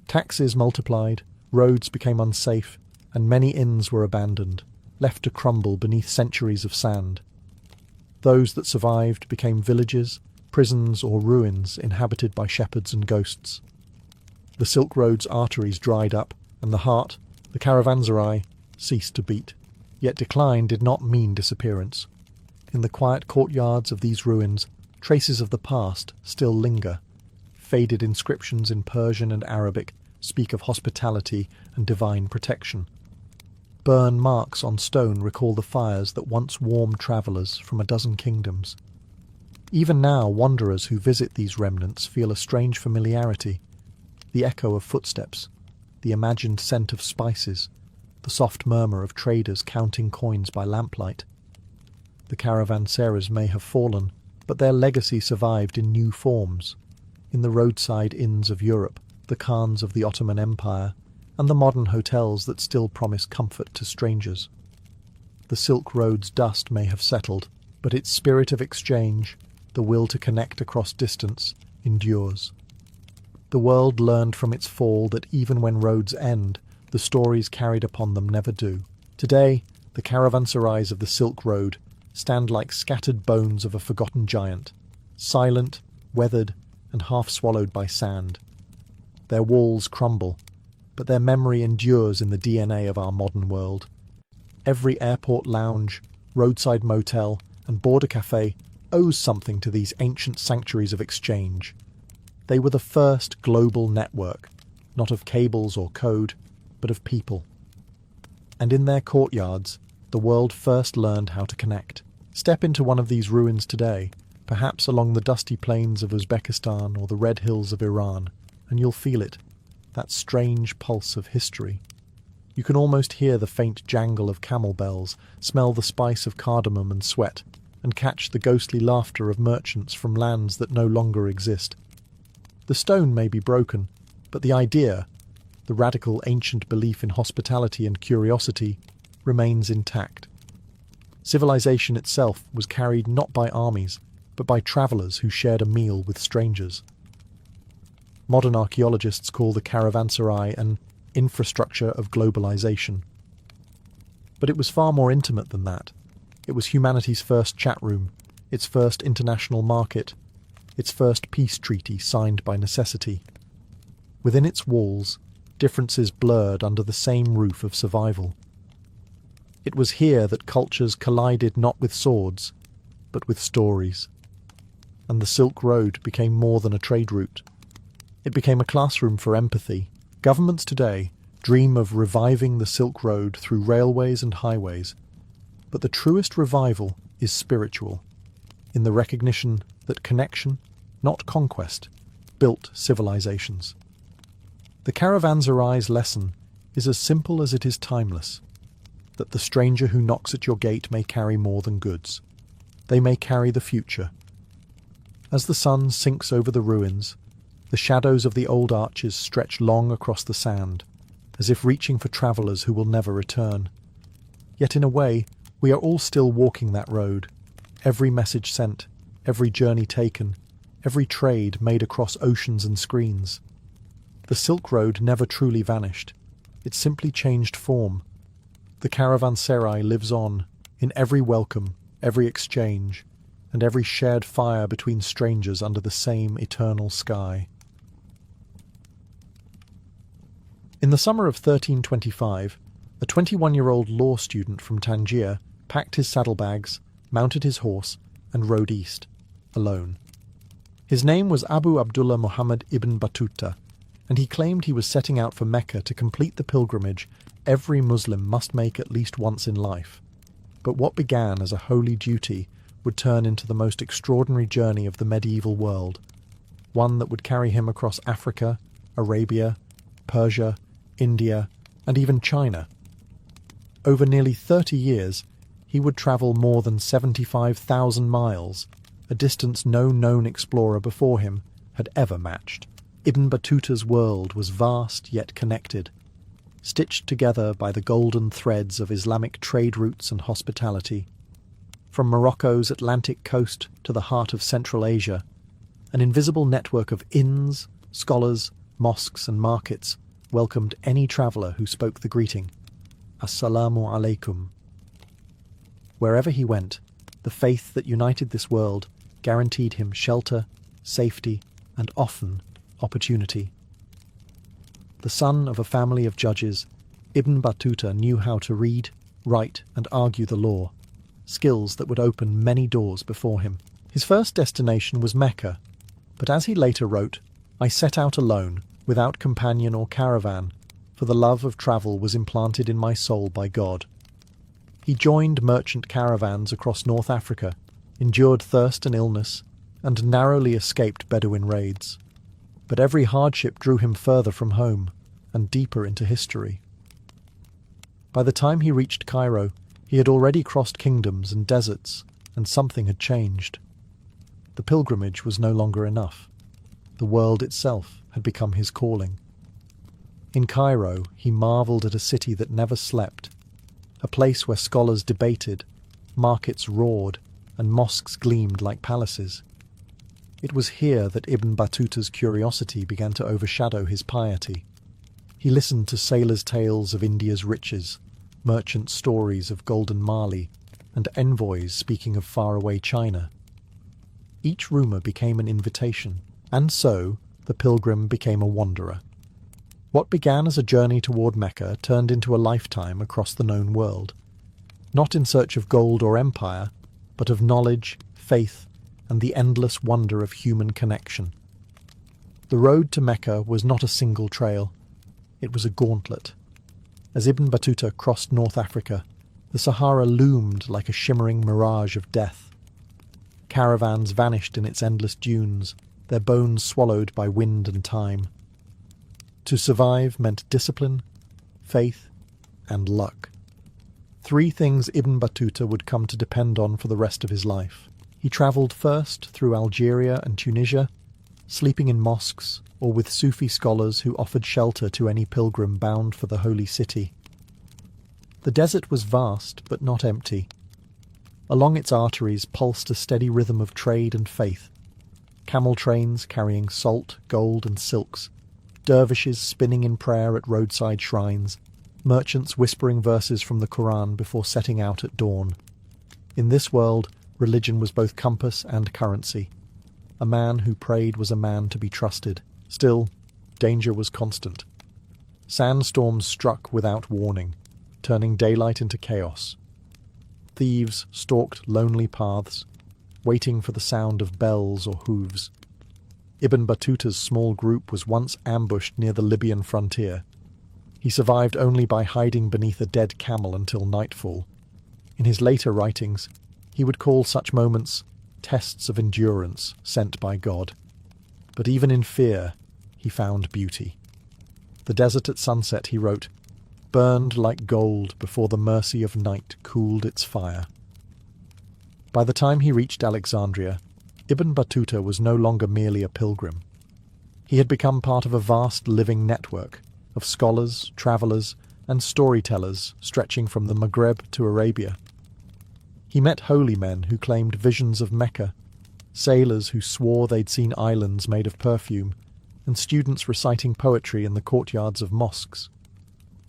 [SPEAKER 1] Taxes multiplied, roads became unsafe, and many inns were abandoned, left to crumble beneath centuries of sand. Those that survived became villages, prisons, or ruins inhabited by shepherds and ghosts. The Silk Road's arteries dried up, and the heart, the caravanserai, ceased to beat. Yet decline did not mean disappearance. In the quiet courtyards of these ruins, traces of the past still linger. Faded inscriptions in Persian and Arabic speak of hospitality and divine protection. Burn marks on stone recall the fires that once warmed travellers from a dozen kingdoms. Even now, wanderers who visit these remnants feel a strange familiarity. The echo of footsteps, the imagined scent of spices, the soft murmur of traders counting coins by lamplight. The caravanserais may have fallen, but their legacy survived in new forms. In the roadside inns of Europe, the khans of the Ottoman Empire, and the modern hotels that still promise comfort to strangers. The Silk Road's dust may have settled, but its spirit of exchange, the will to connect across distance, endures. The world learned from its fall that even when roads end, the stories carried upon them never do. Today, the caravanserais of the Silk Road stand like scattered bones of a forgotten giant, silent, weathered, and half-swallowed by sand. Their walls crumble, but their memory endures in the DNA of our modern world. Every airport lounge, roadside motel, and border cafe owes something to these ancient sanctuaries of exchange. They were the first global network, not of cables or code, but of people. And in their courtyards, the world first learned how to connect. Step into one of these ruins today, perhaps along the dusty plains of Uzbekistan or the red hills of Iran, and you'll feel it, that strange pulse of history. You can almost hear the faint jangle of camel bells, smell the spice of cardamom and sweat, and catch the ghostly laughter of merchants from lands that no longer exist. The stone may be broken, but the idea, the radical ancient belief in hospitality and curiosity, remains intact. Civilization itself was carried not by armies, but by travellers who shared a meal with strangers. Modern archaeologists call the caravanserai an infrastructure of globalization. But it was far more intimate than that. It was humanity's first chat room, its first international market, its first peace treaty signed by necessity. Within its walls, differences blurred under the same roof of survival. It was here that cultures collided not with swords, but with stories. And the Silk Road became more than a trade route. It became a classroom for empathy. Governments today dream of reviving the Silk Road through railways and highways, but the truest revival is spiritual, in the recognition that connection, not conquest, built civilizations. The caravanserai's lesson is as simple as it is timeless, that the stranger who knocks at your gate may carry more than goods. They may carry the future. As the sun sinks over the ruins, The shadows of the old arches stretch long across the sand, as if reaching for travellers who will never return. Yet in a way, we are all still walking that road. Every message sent, every journey taken, every trade made across oceans and screens. The Silk Road never truly vanished. It simply changed form. The caravanserai lives on, in every welcome, every exchange, and every shared fire between strangers under the same eternal sky. In the summer of 1325, a 21-year-old law student from Tangier packed his saddlebags, mounted his horse, and rode east, alone. His name was Abu Abdullah Muhammad ibn Battuta, and he claimed he was setting out for Mecca to complete the pilgrimage every Muslim must make at least once in life. But what began as a holy duty would turn into the most extraordinary journey of the medieval world, one that would carry him across Africa, Arabia, Persia, India, and even China. Over nearly 30 years, he would travel more than 75,000 miles, a distance no known explorer before him had ever matched. Ibn Battuta's world was vast yet connected, stitched together by the golden threads of Islamic trade routes and hospitality. From Morocco's Atlantic coast to the heart of Central Asia, an invisible network of inns, scholars, mosques and markets welcomed any traveller who spoke the greeting, Assalamu alaikum. Wherever he went, the faith that united this world guaranteed him shelter, safety, and often opportunity. The son of a family of judges, Ibn Battuta knew how to read, write, and argue the law, skills that would open many doors before him. His first destination was Mecca, but as he later wrote, "I set out alone, without companion or caravan, for the love of travel was implanted in my soul by God." He joined merchant caravans across North Africa, endured thirst and illness, and narrowly escaped Bedouin raids. But every hardship drew him further from home and deeper into history. By the time he reached Cairo, he had already crossed kingdoms and deserts, and something had changed. The pilgrimage was no longer enough. The world itself had become his calling. In Cairo, he marvelled at a city that never slept, a place where scholars debated, markets roared, and mosques gleamed like palaces. It was here that Ibn Battuta's curiosity began to overshadow his piety. He listened to sailors' tales of India's riches, merchant stories of golden Mali, and envoys speaking of faraway China. Each rumour became an invitation, and so the pilgrim became a wanderer. What began as a journey toward Mecca turned into a lifetime across the known world, not in search of gold or empire, but of knowledge, faith, and the endless wonder of human connection. The road to Mecca was not a single trail. It was a gauntlet. As Ibn Battuta crossed North Africa, the Sahara loomed like a shimmering mirage of death. Caravans vanished in its endless dunes, their bones swallowed by wind and time. To survive meant discipline, faith, and luck. Three things Ibn Battuta would come to depend on for the rest of his life. He travelled first through Algeria and Tunisia, sleeping in mosques or with Sufi scholars who offered shelter to any pilgrim bound for the holy city. The desert was vast but not empty. Along its arteries pulsed a steady rhythm of trade and faith. Camel trains carrying salt, gold and silks, dervishes spinning in prayer at roadside shrines, merchants whispering verses from the Quran before setting out at dawn. In this world, religion was both compass and currency. A man who prayed was a man to be trusted. Still, danger was constant. Sandstorms struck without warning, turning daylight into chaos. Thieves stalked lonely paths, waiting for the sound of bells or hooves. Ibn Battuta's small group was once ambushed near the Libyan frontier. He survived only by hiding beneath a dead camel until nightfall. In his later writings, he would call such moments tests of endurance sent by God. But even in fear, he found beauty. The desert at sunset, he wrote, burned like gold before the mercy of night cooled its fire. By the time he reached Alexandria, Ibn Battuta was no longer merely a pilgrim. He had become part of a vast living network of scholars, travellers, and storytellers stretching from the Maghreb to Arabia. He met holy men who claimed visions of Mecca, sailors who swore they'd seen islands made of perfume, and students reciting poetry in the courtyards of mosques.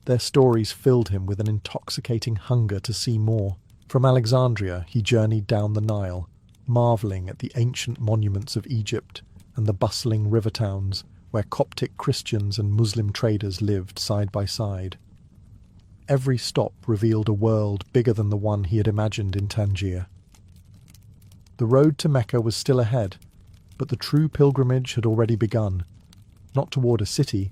[SPEAKER 1] Their stories filled him with an intoxicating hunger to see more. From Alexandria he journeyed down the Nile, marvelling at the ancient monuments of Egypt and the bustling river towns where Coptic Christians and Muslim traders lived side by side. Every stop revealed a world bigger than the one he had imagined in Tangier. The road to Mecca was still ahead, but the true pilgrimage had already begun, not toward a city,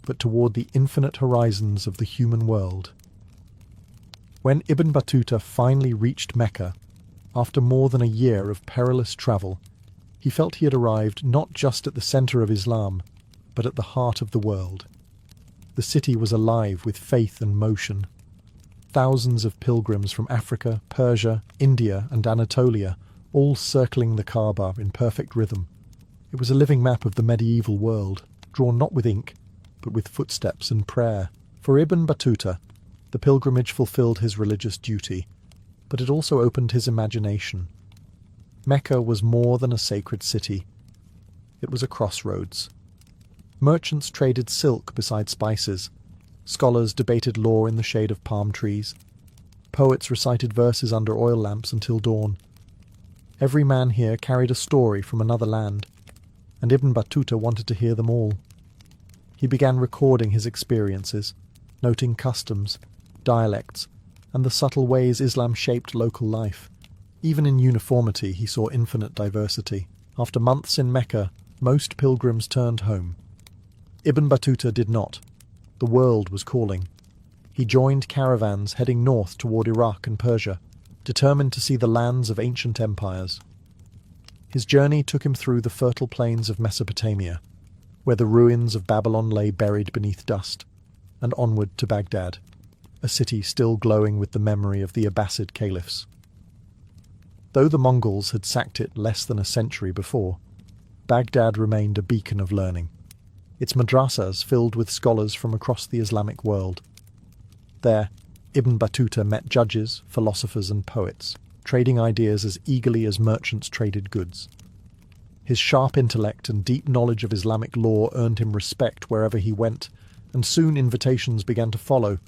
[SPEAKER 1] but toward the infinite horizons of the human world. When Ibn Battuta finally reached Mecca, after more than a year of perilous travel, he felt he had arrived not just at the centre of Islam, but at the heart of the world. The city was alive with faith and motion. Thousands of pilgrims from Africa, Persia, India, and Anatolia, all circling the Kaaba in perfect rhythm. It was a living map of the medieval world, drawn not with ink, but with footsteps and prayer. For Ibn Battuta, the pilgrimage fulfilled his religious duty, but it also opened his imagination. Mecca was more than a sacred city. It was a crossroads. Merchants traded silk beside spices. Scholars debated law in the shade of palm trees. Poets recited verses under oil lamps until dawn. Every man here carried a story from another land, and Ibn Battuta wanted to hear them all. He began recording his experiences, noting customs, dialects, and the subtle ways Islam shaped local life. Even in uniformity he saw infinite diversity. After months in Mecca, most pilgrims turned home. Ibn Battuta did not. The world was calling. He joined caravans heading north toward Iraq and Persia, determined to see the lands of ancient empires. His journey took him through the fertile plains of Mesopotamia, where the ruins of Babylon lay buried beneath dust, and onward to Baghdad, a city still glowing with the memory of the Abbasid caliphs. Though the Mongols had sacked it less than a century before, Baghdad remained a beacon of learning, its madrasas filled with scholars from across the Islamic world. There, Ibn Battuta met judges, philosophers and poets, trading ideas as eagerly as merchants traded goods. His sharp intellect and deep knowledge of Islamic law earned him respect wherever he went, and soon invitations began to follow,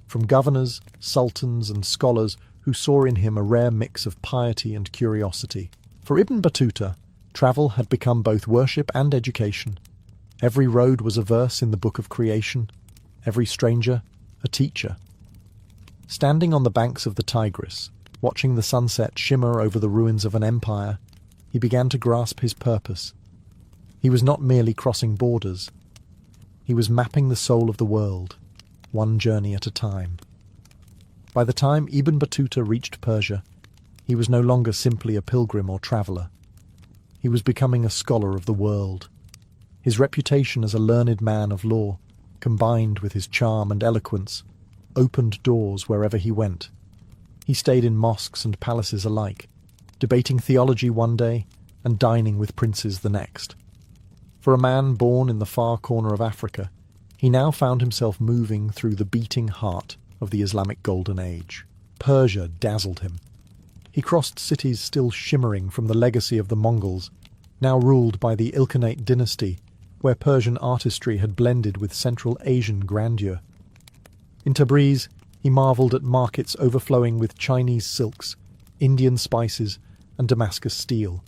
[SPEAKER 1] from governors, sultans and scholars who saw in him a rare mix of piety and curiosity. For Ibn Battuta, travel had become both worship and education. Every road was a verse in the book of creation, every stranger a teacher. Standing on the banks of the Tigris, watching the sunset shimmer over the ruins of an empire, he began to grasp his purpose. He was not merely crossing borders. He was mapping the soul of the world, one journey at a time. By the time Ibn Battuta reached Persia, he was no longer simply a pilgrim or traveller. He was becoming a scholar of the world. His reputation as a learned man of law, combined with his charm and eloquence, opened doors wherever he went. He stayed in mosques and palaces alike, debating theology one day and dining with princes the next. For a man born in the far corner of Africa, he now found himself moving through the beating heart of the Islamic Golden Age. Persia dazzled him. He crossed cities still shimmering from the legacy of the Mongols, now ruled by the Ilkhanate dynasty, where Persian artistry had blended with Central Asian grandeur. In Tabriz, he marvelled at markets overflowing with Chinese silks, Indian spices, and Damascus steel,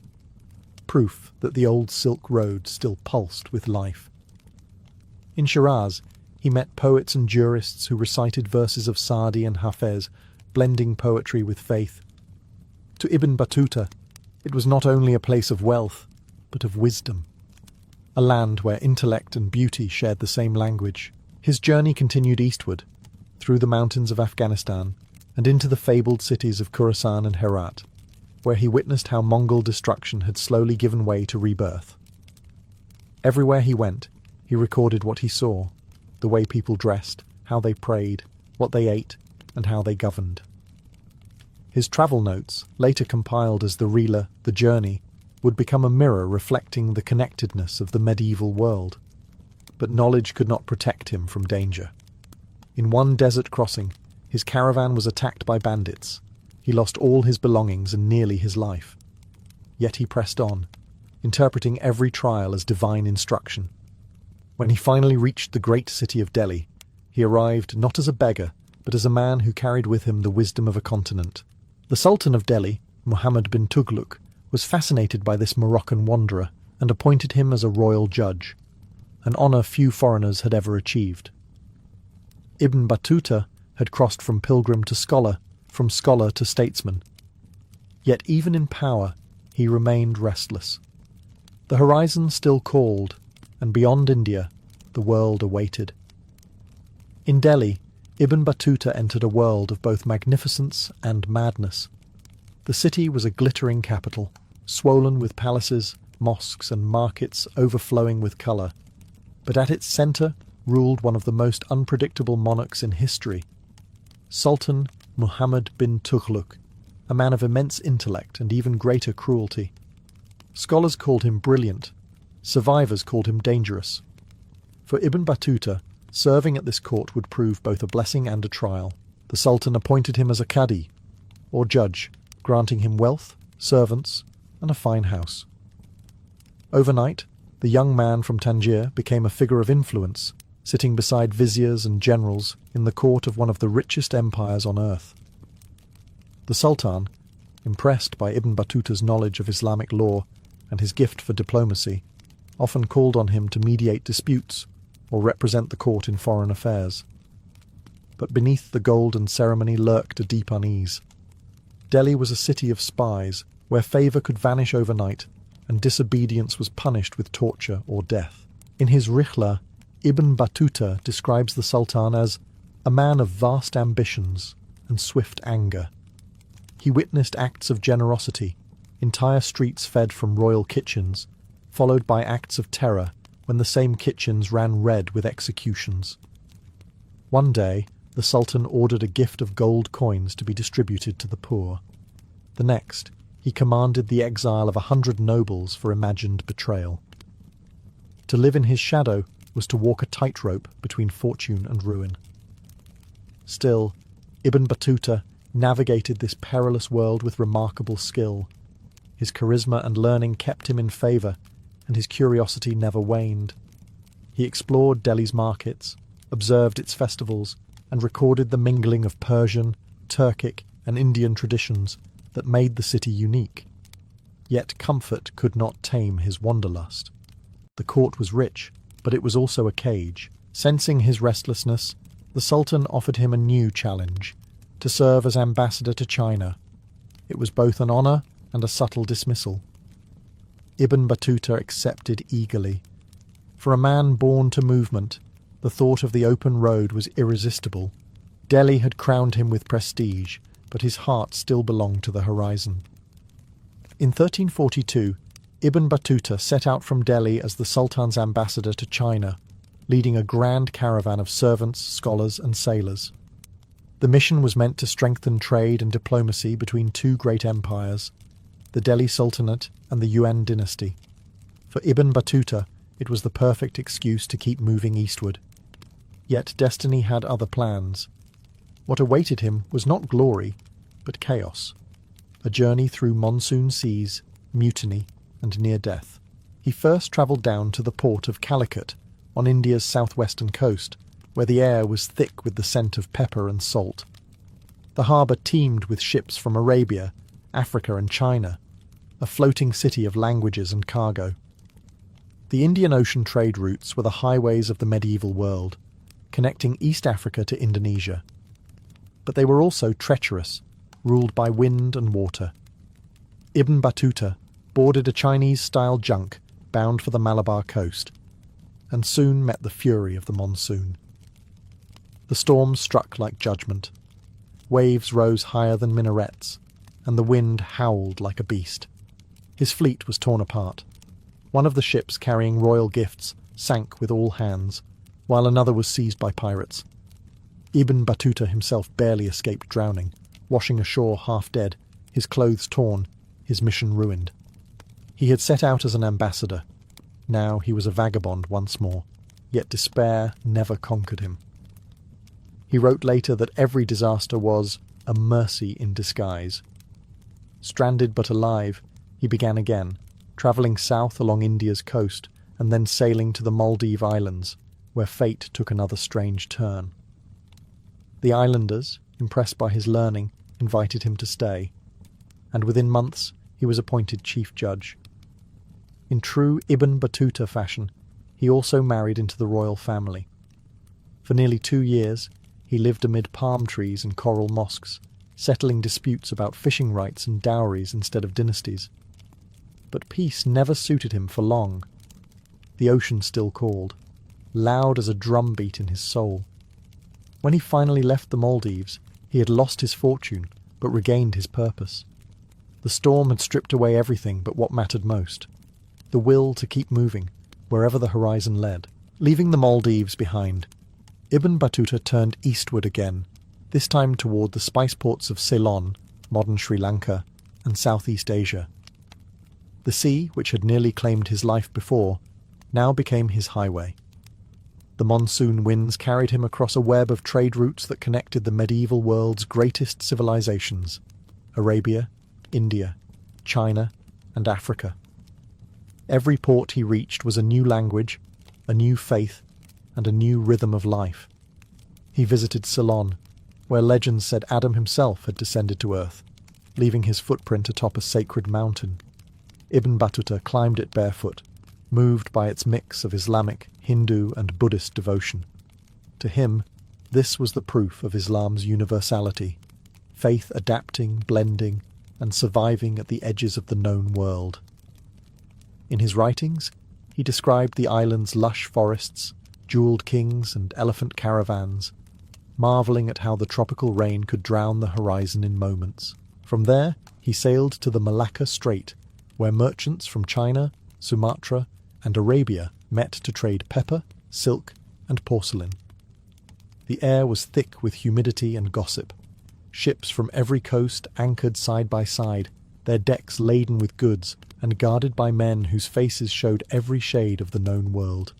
[SPEAKER 1] proof that the old Silk Road still pulsed with life. In Shiraz, he met poets and jurists who recited verses of Sa'di and Hafez, blending poetry with faith. To Ibn Battuta, it was not only a place of wealth, but of wisdom, a land where intellect and beauty shared the same language. His journey continued eastward, through the mountains of Afghanistan, and into the fabled cities of Khorasan and Herat, where he witnessed how Mongol destruction had slowly given way to rebirth. Everywhere he went, he recorded what he saw, the way people dressed, how they prayed, what they ate, and how they governed. His travel notes, later compiled as the Rihla, the Journey, would become a mirror reflecting the connectedness of the medieval world. But knowledge could not protect him from danger. In one desert crossing, his caravan was attacked by bandits. He lost all his belongings and nearly his life. Yet he pressed on, interpreting every trial as divine instruction. When he finally reached the great city of Delhi, he arrived not as a beggar, but as a man who carried with him the wisdom of a continent. The Sultan of Delhi, Muhammad bin Tughlaq, was fascinated by this Moroccan wanderer and appointed him as a royal judge, an honour few foreigners had ever achieved. Ibn Battuta had crossed from pilgrim to scholar, from scholar to statesman. Yet even in power, he remained restless. The horizon still called, and beyond India, the world awaited. In Delhi, Ibn Battuta entered a world of both magnificence and madness. The city was a glittering capital, swollen with palaces, mosques and markets overflowing with colour. But at its centre ruled one of the most unpredictable monarchs in history, Sultan Muhammad bin Tughlaq, a man of immense intellect and even greater cruelty. Scholars called him brilliant, survivors called him dangerous. For Ibn Battuta, serving at this court would prove both a blessing and a trial. The Sultan appointed him as a Qadi, or judge, granting him wealth, servants, and a fine house. Overnight, the young man from Tangier became a figure of influence, sitting beside viziers and generals in the court of one of the richest empires on earth. The Sultan, impressed by Ibn Battuta's knowledge of Islamic law and his gift for diplomacy, often called on him to mediate disputes or represent the court in foreign affairs. But beneath the golden ceremony lurked a deep unease. Delhi was a city of spies, where favour could vanish overnight, and disobedience was punished with torture or death. In his Rihla, Ibn Battuta describes the Sultan as a man of vast ambitions and swift anger. He witnessed acts of generosity, entire streets fed from royal kitchens, followed by acts of terror when the same kitchens ran red with executions. One day, the Sultan ordered a gift of gold coins to be distributed to the poor. The next, he commanded the exile of 100 nobles for imagined betrayal. To live in his shadow was to walk a tightrope between fortune and ruin. Still, Ibn Battuta navigated this perilous world with remarkable skill. His charisma and learning kept him in favour, and his curiosity never waned. He explored Delhi's markets, observed its festivals, and recorded the mingling of Persian, Turkic, and Indian traditions that made the city unique. Yet comfort could not tame his wanderlust. The court was rich, but it was also a cage. Sensing his restlessness, the Sultan offered him a new challenge, to serve as ambassador to China. It was both an honour and a subtle dismissal. Ibn Battuta accepted eagerly. For a man born to movement, the thought of the open road was irresistible. Delhi had crowned him with prestige, but his heart still belonged to the horizon. In 1342, Ibn Battuta set out from Delhi as the Sultan's ambassador to China, leading a grand caravan of servants, scholars, and sailors. The mission was meant to strengthen trade and diplomacy between two great empires, the Delhi Sultanate and the Yuan dynasty. For Ibn Battuta, it was the perfect excuse to keep moving eastward. Yet destiny had other plans. What awaited him was not glory, but chaos. A journey through monsoon seas, mutiny, and near death. He first travelled down to the port of Calicut, on India's southwestern coast, where the air was thick with the scent of pepper and salt. The harbour teemed with ships from Arabia, Africa and China, a floating city of languages and cargo. The Indian Ocean trade routes were the highways of the medieval world, connecting East Africa to Indonesia. But they were also treacherous, ruled by wind and water. Ibn Battuta boarded a Chinese-style junk bound for the Malabar coast, and soon met the fury of the monsoon. The storm struck like judgment. Waves rose higher than minarets, and the wind howled like a beast. His fleet was torn apart. One of the ships carrying royal gifts sank with all hands, while another was seized by pirates. Ibn Battuta himself barely escaped drowning, washing ashore half dead, his clothes torn, his mission ruined. He had set out as an ambassador. Now he was a vagabond once more, yet despair never conquered him. He wrote later that every disaster was a mercy in disguise. Stranded but alive, he began again, travelling south along India's coast and then sailing to the Maldive Islands, where fate took another strange turn. The islanders, impressed by his learning, invited him to stay, and within months he was appointed chief judge. In true Ibn Battuta fashion, he also married into the royal family. For nearly 2 years, he lived amid palm trees and coral mosques, settling disputes about fishing rights and dowries instead of dynasties. But peace never suited him for long. The ocean still called, loud as a drumbeat in his soul. When he finally left the Maldives, he had lost his fortune, but regained his purpose. The storm had stripped away everything but what mattered most, the will to keep moving, wherever the horizon led. Leaving the Maldives behind, Ibn Battuta turned eastward again, this time toward the spice ports of Ceylon, modern Sri Lanka, and Southeast Asia. The sea, which had nearly claimed his life before, now became his highway. The monsoon winds carried him across a web of trade routes that connected the medieval world's greatest civilizations: Arabia, India, China, and Africa. Every port he reached was a new language, a new faith, and a new rhythm of life. He visited Ceylon, where legends said Adam himself had descended to earth, leaving his footprint atop a sacred mountain. Ibn Battuta climbed it barefoot, moved by its mix of Islamic, Hindu, and Buddhist devotion. To him, this was the proof of Islam's universality, faith adapting, blending, and surviving at the edges of the known world. In his writings, he described the island's lush forests, jewelled kings, and elephant caravans, marvelling at how the tropical rain could drown the horizon in moments. From there, he sailed to the Malacca Strait, where merchants from China, Sumatra, and Arabia met to trade pepper, silk, and porcelain. The air was thick with humidity and gossip. Ships from every coast anchored side by side, their decks laden with goods and guarded by men whose faces showed every shade of the known world.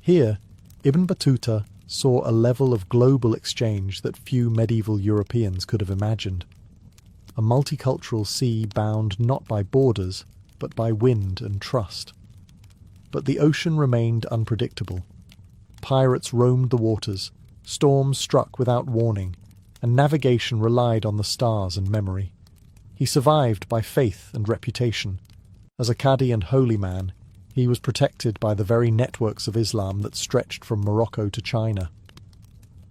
[SPEAKER 1] Here, Ibn Battuta saw a level of global exchange that few medieval Europeans could have imagined. A multicultural sea bound not by borders, but by wind and trust. But the ocean remained unpredictable. Pirates roamed the waters, storms struck without warning, and navigation relied on the stars and memory. He survived by faith and reputation. As a Qadi and holy man, he was protected by the very networks of Islam that stretched from Morocco to China.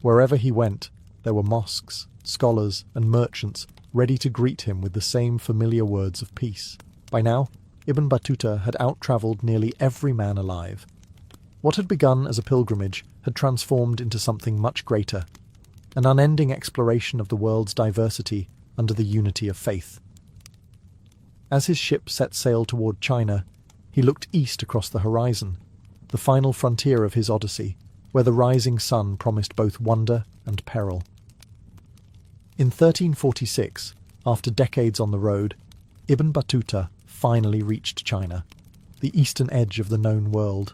[SPEAKER 1] Wherever he went, there were mosques, scholars, and merchants ready to greet him with the same familiar words of peace. By now, Ibn Battuta had out-travelled nearly every man alive. What had begun as a pilgrimage had transformed into something much greater, an unending exploration of the world's diversity under the unity of faith. As his ship set sail toward China, he looked east across the horizon, the final frontier of his odyssey, where the rising sun promised both wonder and peril. In 1346, after decades on the road, Ibn Battuta finally reached China, the eastern edge of the known world.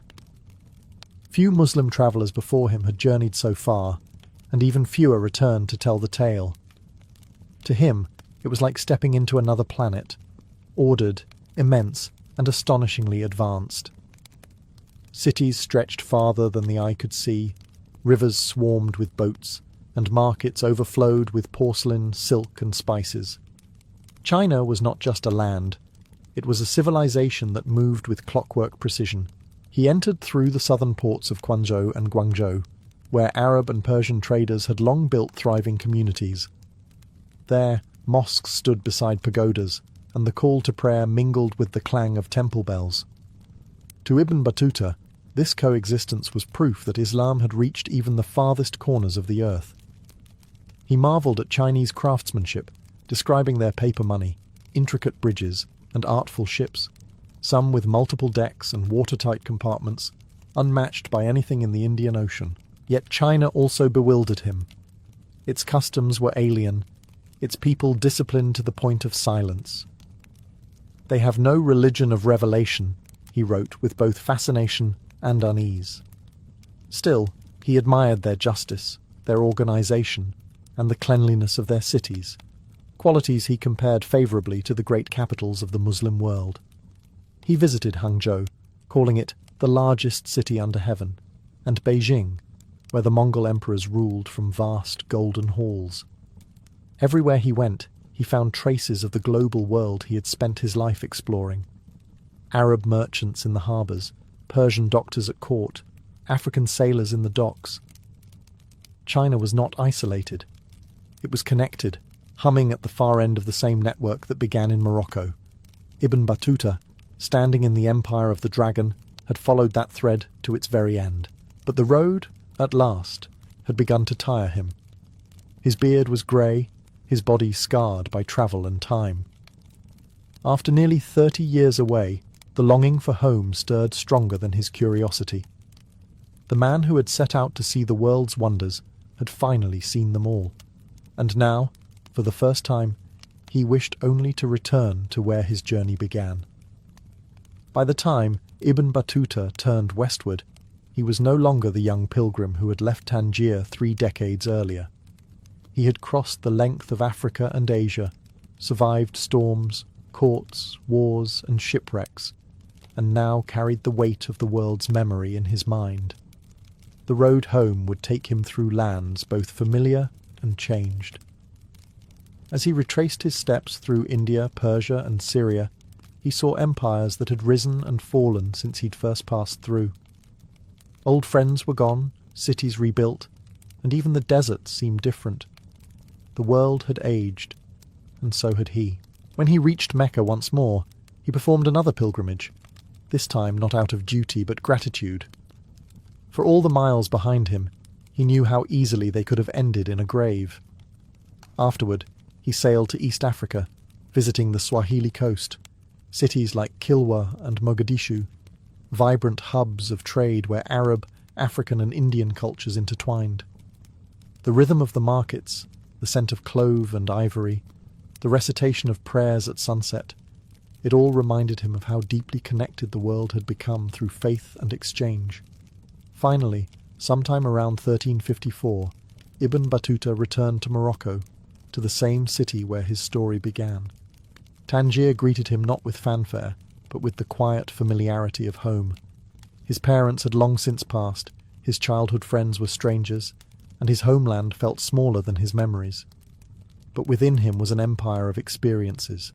[SPEAKER 1] Few Muslim travellers before him had journeyed so far, and even fewer returned to tell the tale. To him, it was like stepping into another planet, ordered, immense, and astonishingly advanced. Cities stretched farther than the eye could see, rivers swarmed with boats, and markets overflowed with porcelain, silk, and spices. China was not just a land, it was a civilization that moved with clockwork precision. He entered through the southern ports of Quanzhou and Guangzhou, where Arab and Persian traders had long built thriving communities. There, mosques stood beside pagodas, and the call to prayer mingled with the clang of temple bells. To Ibn Battuta, this coexistence was proof that Islam had reached even the farthest corners of the earth. He marvelled at Chinese craftsmanship, describing their paper money, intricate bridges, and artful ships, some with multiple decks and watertight compartments, unmatched by anything in the Indian Ocean. Yet China also bewildered him. Its customs were alien, its people disciplined to the point of silence. "They have no religion of revelation," he wrote with both fascination and unease. Still, he admired their justice, their organization, and the cleanliness of their cities, qualities he compared favorably to the great capitals of the Muslim world. He visited Hangzhou, calling it the largest city under heaven, and Beijing, where the Mongol emperors ruled from vast golden halls. Everywhere he went, he found traces of the global world he had spent his life exploring. Arab merchants in the harbours, Persian doctors at court, African sailors in the docks. China was not isolated. It was connected, humming at the far end of the same network that began in Morocco. Ibn Battuta, standing in the empire of the dragon, had followed that thread to its very end. But the road, at last, had begun to tire him. His beard was grey, his body scarred by travel and time. After nearly 30 years away, the longing for home stirred stronger than his curiosity. The man who had set out to see the world's wonders had finally seen them all, and now, for the first time, he wished only to return to where his journey began. By the time Ibn Battuta turned westward, he was no longer the young pilgrim who had left Tangier 3 decades earlier. He had crossed the length of Africa and Asia, survived storms, courts, wars, and shipwrecks, and now carried the weight of the world's memory in his mind. The road home would take him through lands both familiar and changed. As he retraced his steps through India, Persia, and Syria, he saw empires that had risen and fallen since he'd first passed through. Old friends were gone, cities rebuilt, and even the deserts seemed different. The world had aged, and so had he. When he reached Mecca once more, he performed another pilgrimage, this time not out of duty but gratitude. For all the miles behind him, he knew how easily they could have ended in a grave. Afterward, he sailed to East Africa, visiting the Swahili coast, cities like Kilwa and Mogadishu, vibrant hubs of trade where Arab, African and Indian cultures intertwined. The rhythm of the markets, the scent of clove and ivory, the recitation of prayers at sunset, it all reminded him of how deeply connected the world had become through faith and exchange. Finally, sometime around 1354, Ibn Battuta returned to Morocco, to the same city where his story began. Tangier greeted him not with fanfare, but with the quiet familiarity of home. His parents had long since passed, his childhood friends were strangers, and his homeland felt smaller than his memories. But within him was an empire of experiences,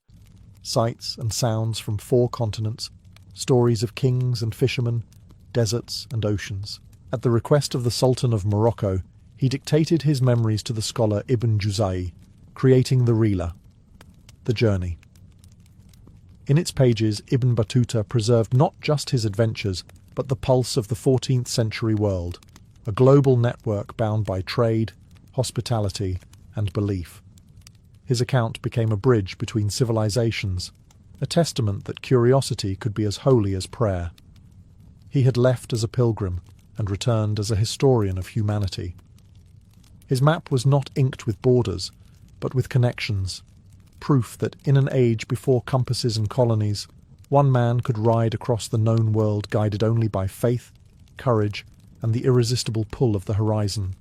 [SPEAKER 1] sights and sounds from 4 continents, stories of kings and fishermen, deserts and oceans. At the request of the Sultan of Morocco, he dictated his memories to the scholar Ibn Juzai, creating the Rihla, the journey. In its pages, Ibn Battuta preserved not just his adventures, but the pulse of the 14th century world, a global network bound by trade, hospitality, and belief. His account became a bridge between civilizations, a testament that curiosity could be as holy as prayer. He had left as a pilgrim and returned as a historian of humanity. His map was not inked with borders, but with connections, proof that in an age before compasses and colonies, one man could ride across the known world guided only by faith, courage, and the irresistible pull of the horizon.